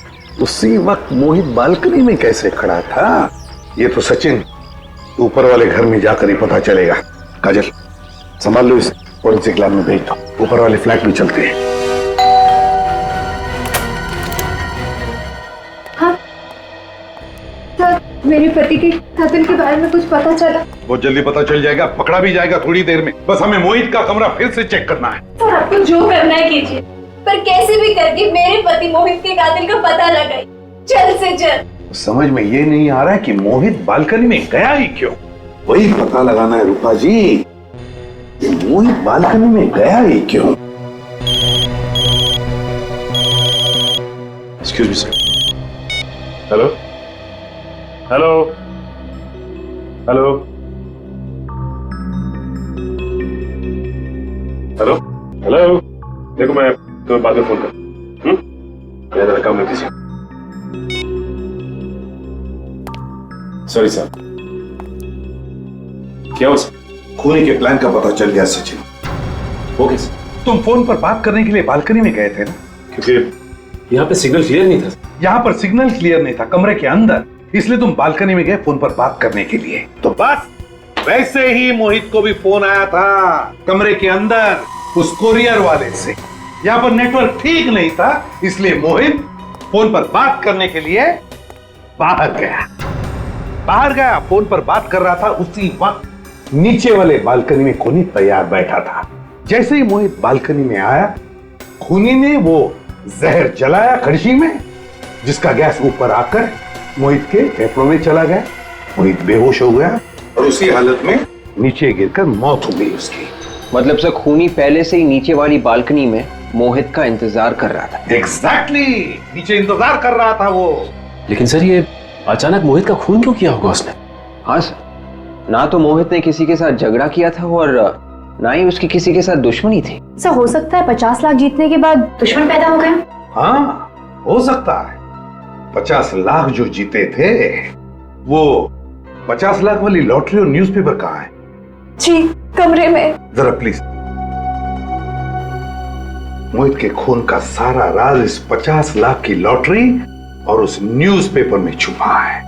Speaker 2: उसी वक्त मोहित बालकनी में कैसे खड़ा था, ये तो सचिन ऊपर वाले घर में जाकर ही पता चलेगा। काजल, संभाल लो, इस फोरेंसिक लैब में भेज दो, ऊपर वाले फ्लैट में चलते हैं।
Speaker 9: हाँ सर, मेरे पति के कत्ल के बारे में कुछ पता चला?
Speaker 2: बहुत जल्दी पता चल जाएगा, पकड़ा भी जाएगा थोड़ी देर में। बस हमें मोहित का कमरा फिर से चेक करना है।
Speaker 6: सर आपको जो करना है कीजिए, पर कैसे भी करके मेरे पति मोहित के कातिल का पता लगाइए, जल्द से जल्द।
Speaker 2: समझ में ये नहीं आ रहा है कि मोहित बालकनी में गया ही क्यों। वही पता लगाना है रूपा जी, कि मोहित बालकनी में गया ही क्यों।
Speaker 1: Excuse me sir. Hello hello hello hello hello, देखो मैं तुम्हें बाद में फोन कर। मैं जरा काम में बिजी हूं। Sorry sir. क्या हो सर?
Speaker 2: खूनी के प्लान का पता चल गया सचिन।
Speaker 1: वो कैसे?
Speaker 2: तुम फोन पर बात करने के लिए बालकनी में गए थे ना?
Speaker 1: क्योंकि यहाँ पे सिग्नल क्लियर नहीं था।
Speaker 2: यहाँ पर सिग्नल क्लियर नहीं था, कमरे के अंदर, इसलिए तुम बालकनी में गए फोन पर बात करने के लिए। तो बस वैसे ही मोहित को भी फोन आया था कमरे के अंदर उस कोरियर वाले से। यहाँ पर नेटवर्क ठीक नहीं था, इसलिए मोहित फोन पर बात करने के लिए बाहर गया। फोन पर बात कर रहा था, उसी वक्त नीचे वाले बालकनी में खूनी तैयार बैठा था। जैसे ही मोहित बालकनी में आया, खूनी ने वो जहर जलाया कड़छी में, जिसका गैस ऊपर आकर मोहित के फेफड़ों में चला गया। मोहित बेहोश हो गया और उसी हालत में नीचे गिरकर मौत हो गई उसकी।
Speaker 12: मतलब सर खूनी पहले से ही नीचे वाली बालकनी में मोहित का इंतजार कर रहा था।
Speaker 2: एग्जैक्टली, नीचे इंतजार कर रहा था वो।
Speaker 1: लेकिन सर ये अचानक मोहित का खून क्यों किया होगा उसने?
Speaker 12: हाँ सर, ना तो मोहित ने किसी के साथ झगड़ा किया था और ना ही उसकी किसी के साथ दुश्मनी थी।
Speaker 9: सर हो सकता है 50 लाख जीतने के बाद दुश्मन पैदा हो गए।
Speaker 2: हाँ हो सकता है। 50 लाख जो जीते थे, वो 50 लाख वाली लॉटरी और न्यूज़पेपर कहाँ है?
Speaker 6: जी कमरे में।
Speaker 2: जरा प्लीज। मोहित के खून का सारा राज इस 50 लाख की लॉटरी और उस न्यूज़पेपर में छुपा है।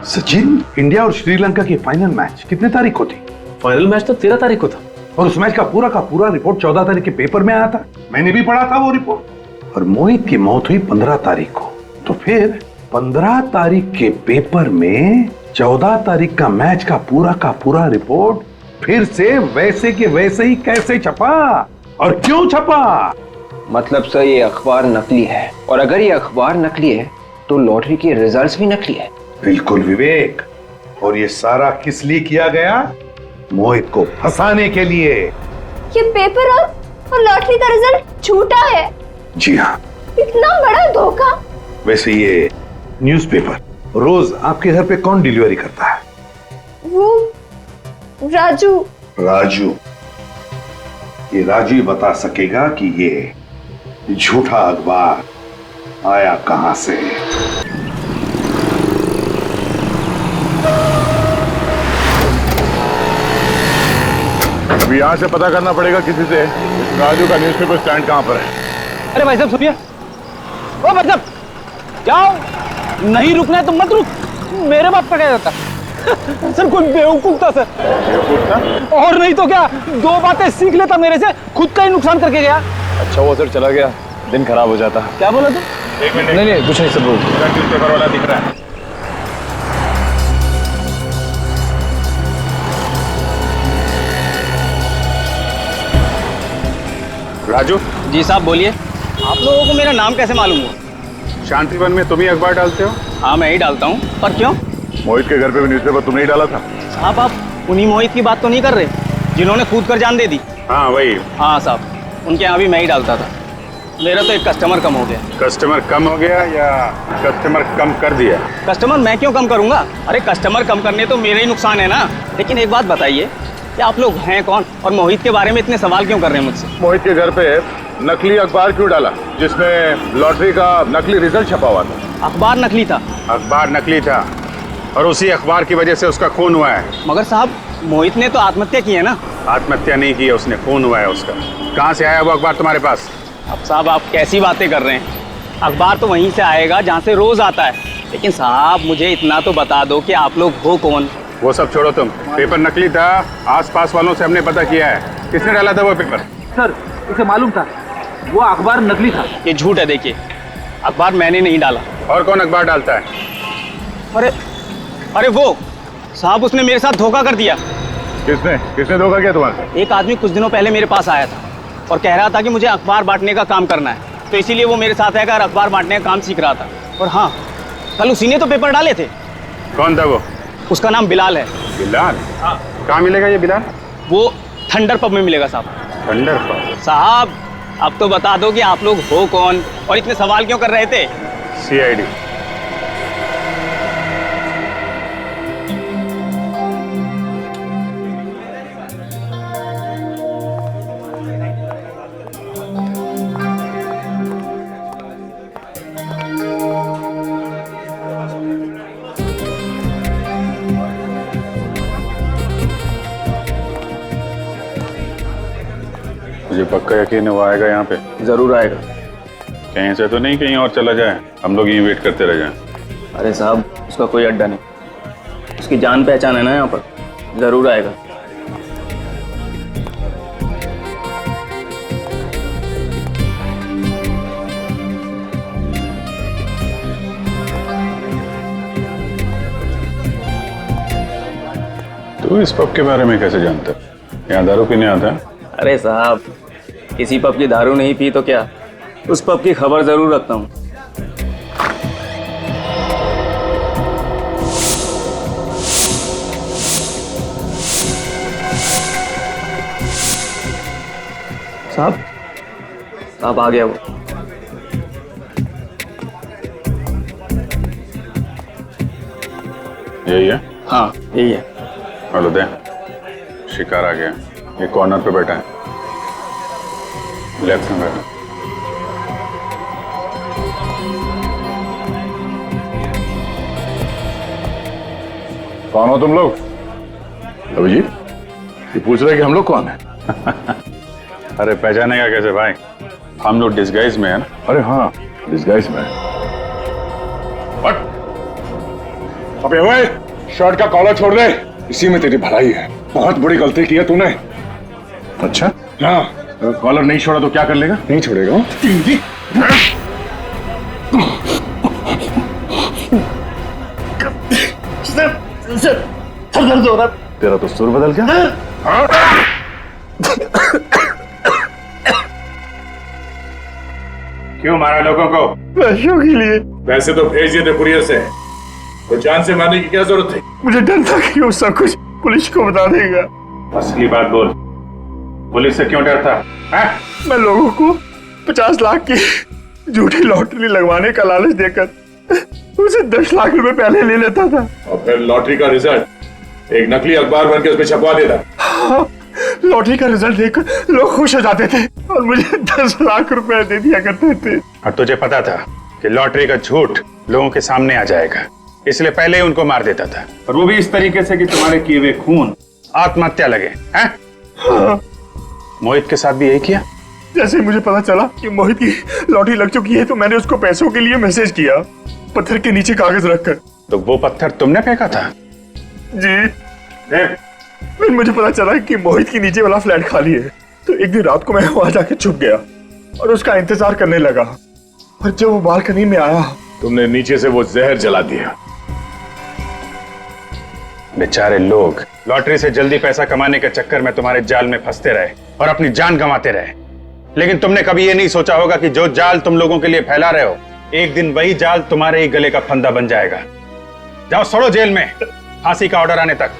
Speaker 2: सचिन, इंडिया और श्रीलंका की फाइनल मैच कितने तारीख को थी?
Speaker 1: फाइनल मैच तो 13 तारीख को था।
Speaker 2: और उस मैच का पूरा रिपोर्ट 14 तारीख के पेपर में आया था। मैंने भी पढ़ा था वो रिपोर्ट। और मोहित की मौत हुई 15 तारीख को। तो फिर 15 तारीख के पेपर में 14 तारीख का मैच का पूरा रिपोर्ट फिर से वैसे के वैसे ही कैसे छपा और क्यों छपा?
Speaker 12: मतलब सर ये अखबार नकली है, और अगर ये अखबार नकली है तो लॉटरी के रिजल्ट्स भी नकली है।
Speaker 2: बिल्कुल विवेक। और ये सारा किस लिए किया गया? मोहित को फंसाने के लिए।
Speaker 6: ये पेपर और लॉटरी का रिजल्ट झूठा है।
Speaker 2: जी हाँ।
Speaker 6: इतना बड़ा धोखा।
Speaker 2: वैसे ये न्यूज़पेपर रोज आपके घर पे कौन डिलीवरी करता है?
Speaker 6: वो राजू।
Speaker 2: राजू। ये राजू ही बता सकेगा कि ये झूठा अखबार आया कहां से।
Speaker 10: अभी यहाँ से पता करना पड़ेगा किसी से राजू का न्यूज़पेपर स्टैंड कहाँ पर है।
Speaker 11: अरे भाई साहब सुनिए, ओ भाई साहब जाओ, नहीं रुकना है तो मत रुक, मेरे बाप का क्या जाता। सर कोई बेवकूफ था सर।
Speaker 10: बेवकूफ था?
Speaker 11: और नहीं तो क्या, 2 बातें सीख लेता मेरे से, खुद का ही नुकसान करके गया।
Speaker 10: अच्छा वो सर चला गया, दिन खराब हो जाता।
Speaker 11: क्या बोला तू?
Speaker 10: एक मिनट।
Speaker 11: नहीं कुछ नहीं सर,
Speaker 10: न्यूज़पेपर वाला दिख रहा है। राजू।
Speaker 11: जी साहब बोलिए। आप लोगों को मेरा नाम कैसे मालूम हुआ?
Speaker 10: शांतिवन में तुम ही अखबार डालते हो?
Speaker 11: हाँ मैं ही डालता हूँ। पर क्यों?
Speaker 10: मोहित के घर पे भी न्यूज़पेपर तुमने ही डाला था।
Speaker 11: साहब आप उन्हीं मोहित की बात तो नहीं कर रहे जिन्होंने कूद कर जान दे दी?
Speaker 10: हाँ वही।
Speaker 11: हाँ साहब, उनके यहाँ भी मैं ही डालता था। मेरा तो एक कस्टमर कम हो गया।
Speaker 10: कस्टमर कम हो गया या कस्टमर कम कर दिया?
Speaker 11: कस्टमर मैं क्यों कम करूंगा? अरे कस्टमर कम करने तो मेरा ही नुकसान है ना। लेकिन एक बात बताइए कि आप लोग हैं कौन और मोहित के बारे में इतने सवाल क्यों कर रहे हैं मुझसे?
Speaker 10: मोहित के घर पे नकली अखबार क्यों डाला जिसमें लॉटरी का नकली रिजल्ट छपा हुआ था?
Speaker 11: अखबार नकली था।
Speaker 10: अखबार नकली था और उसी अखबार की वजह से उसका खून हुआ है।
Speaker 11: मगर साहब मोहित ने तो आत्महत्या की है ना।
Speaker 10: आत्महत्या नहीं की है उसने, खून हुआ है उसका। कहाँ से आया वो अखबार तुम्हारे पास?
Speaker 11: अब साहब आप कैसी बातें कर रहे हैं? अखबार तो वहीं से आएगा जहाँ से रोज आता है। लेकिन साहब मुझे इतना तो बता दो कि आप लोग हो कौन?
Speaker 10: वो सब छोड़ो तुम। पेपर नकली था, आसपास वालों से हमने पता किया है। किसने डाला था वो पेपर?
Speaker 11: सर उसे मालूम था वो अखबार नकली था। ये झूठ है। देखिए अखबार मैंने नहीं डाला।
Speaker 10: और कौन अखबार डालता है?
Speaker 11: अरे वो साहब उसने मेरे साथ धोखा कर दिया।
Speaker 10: किसने धोखा किया तुम्हारे?
Speaker 11: एक आदमी कुछ दिनों पहले मेरे पास आया था और कह रहा था कि मुझे अखबार बांटने का काम करना है, तो इसीलिए वो मेरे साथ आकर अखबार बांटने का काम सीख रहा था। और हाँ, कल उसी ने तो पेपर डाले थे।
Speaker 10: कौन था वो?
Speaker 11: उसका नाम बिलाल है।
Speaker 10: बिलाल? हाँ। कहाँ मिलेगा ये बिलाल?
Speaker 11: वो थंडर पब में मिलेगा साहब।
Speaker 10: Thunder pub?
Speaker 11: साहब अब तो बता दो कि आप लोग हो कौन और इतने सवाल क्यों कर रहे थे?
Speaker 10: CID। मुझे पक्का यकीन है वो आएगा यहाँ पे।
Speaker 7: जरूर आएगा।
Speaker 10: कहीं से तो नहीं कहीं और चला जाए, हम लोग यहीं वेट करते रह जाएं।
Speaker 7: अरे साहब उसका कोई अड्डा नहीं, उसकी जान पहचान है ना यहाँ पर, जरूर आएगा।
Speaker 10: तू इस पब के बारे में कैसे जानता है? यहाँ दारू पीने आता है?
Speaker 7: अरे साहब किसी पब की दारू नहीं पी तो क्या, उस पब की खबर जरूर रखता हूँ। साहब आ गया वो।
Speaker 10: यही है?
Speaker 7: हाँ यही है।
Speaker 10: हेलो दे, शिकार आ गया। ये कॉर्नर पे बैठा है, लेफ्ट में बैठा। कौन हो तुम लोग?
Speaker 2: अभिजीत, ये पूछ रहे कि हम लोग कौन है?
Speaker 10: अरे पहचानेगा कैसे भाई, हम लोग डिस्गाइज में है ना।
Speaker 2: अरे हाँ, डिस्गाइज में।
Speaker 10: अबे ओए, शर्ट का कॉलर छोड़ दे, इसी में तेरी भलाई है। बहुत बड़ी गलती की है तूने।
Speaker 2: अच्छा?
Speaker 10: हाँ, कॉलर नहीं छोड़ा तो क्या कर लेगा? नहीं छोड़ेगा।
Speaker 2: सर दर्द हो रहा है। तेरा तो सुर बदल गया।
Speaker 10: क्यों मारा लोगों को?
Speaker 2: पैसों के लिए।
Speaker 10: वैसे तो भेज दिए थे कुरियर से, तो जान से मारने की क्या जरूरत थी?
Speaker 2: मुझे डर था कि वो सब कुछ पुलिस को बता देगा।
Speaker 10: असली बात बोल, पुलिस से क्यों डरता है?
Speaker 2: मैं लोगों को 50 लाख की झूठी लॉटरी लगवाने का लालच देकर उसे 10 लाख रुपए पहले ले लेता था
Speaker 10: और फिर लॉटरी का रिजल्ट एक नकली अखबार बनकर उसमें छपवा देता।
Speaker 2: हाँ, लॉटरी का रिजल्ट देखकर लोग खुश हो जाते थे और मुझे 10 लाख रुपए दे दिया करते थे।
Speaker 10: और तुझे पता था कि लॉटरी का झूठ लोगों के सामने आ जाएगा, इसलिए पहले ही उनको मार देता था, और वो भी इस तरीके से कि तुम्हारे किए हुए खून आत्महत्या लगे हैं?
Speaker 2: हाँ।
Speaker 10: मोहित के साथ भी यही किया?
Speaker 2: जैसे मुझे पता चला कि मोहित की लॉटरी लग चुकी है तो मैंने उसको पैसों के लिए मैसेज किया, पत्थर के नीचे कागज रखकर।
Speaker 10: तो वो पत्थर तुमने फेंका था?
Speaker 2: जी। फिर मुझे पता चला कि मोहित के नीचे वाला फ्लैट खाली है, तो एक दिन रात को मैं वहां जाके छुप गया और उसका इंतजार करने लगा। और जब वो बालकनी में आया,
Speaker 10: तुमने नीचे से वो जहर जला दिया। बेचारे लोग लॉटरी से जल्दी पैसा कमाने के चक्कर में तुम्हारे जाल में फंसते रहे और अपनी जान गंवाते रहे, लेकिन तुमने कभी ये नहीं सोचा होगा कि जो जाल तुम लोगों के लिए फैला रहे हो, एक दिन वही जाल तुम्हारे ही गले का फंदा बन जाएगा। जाओ सड़ो जेल में, फांसी का ऑर्डर आने तक।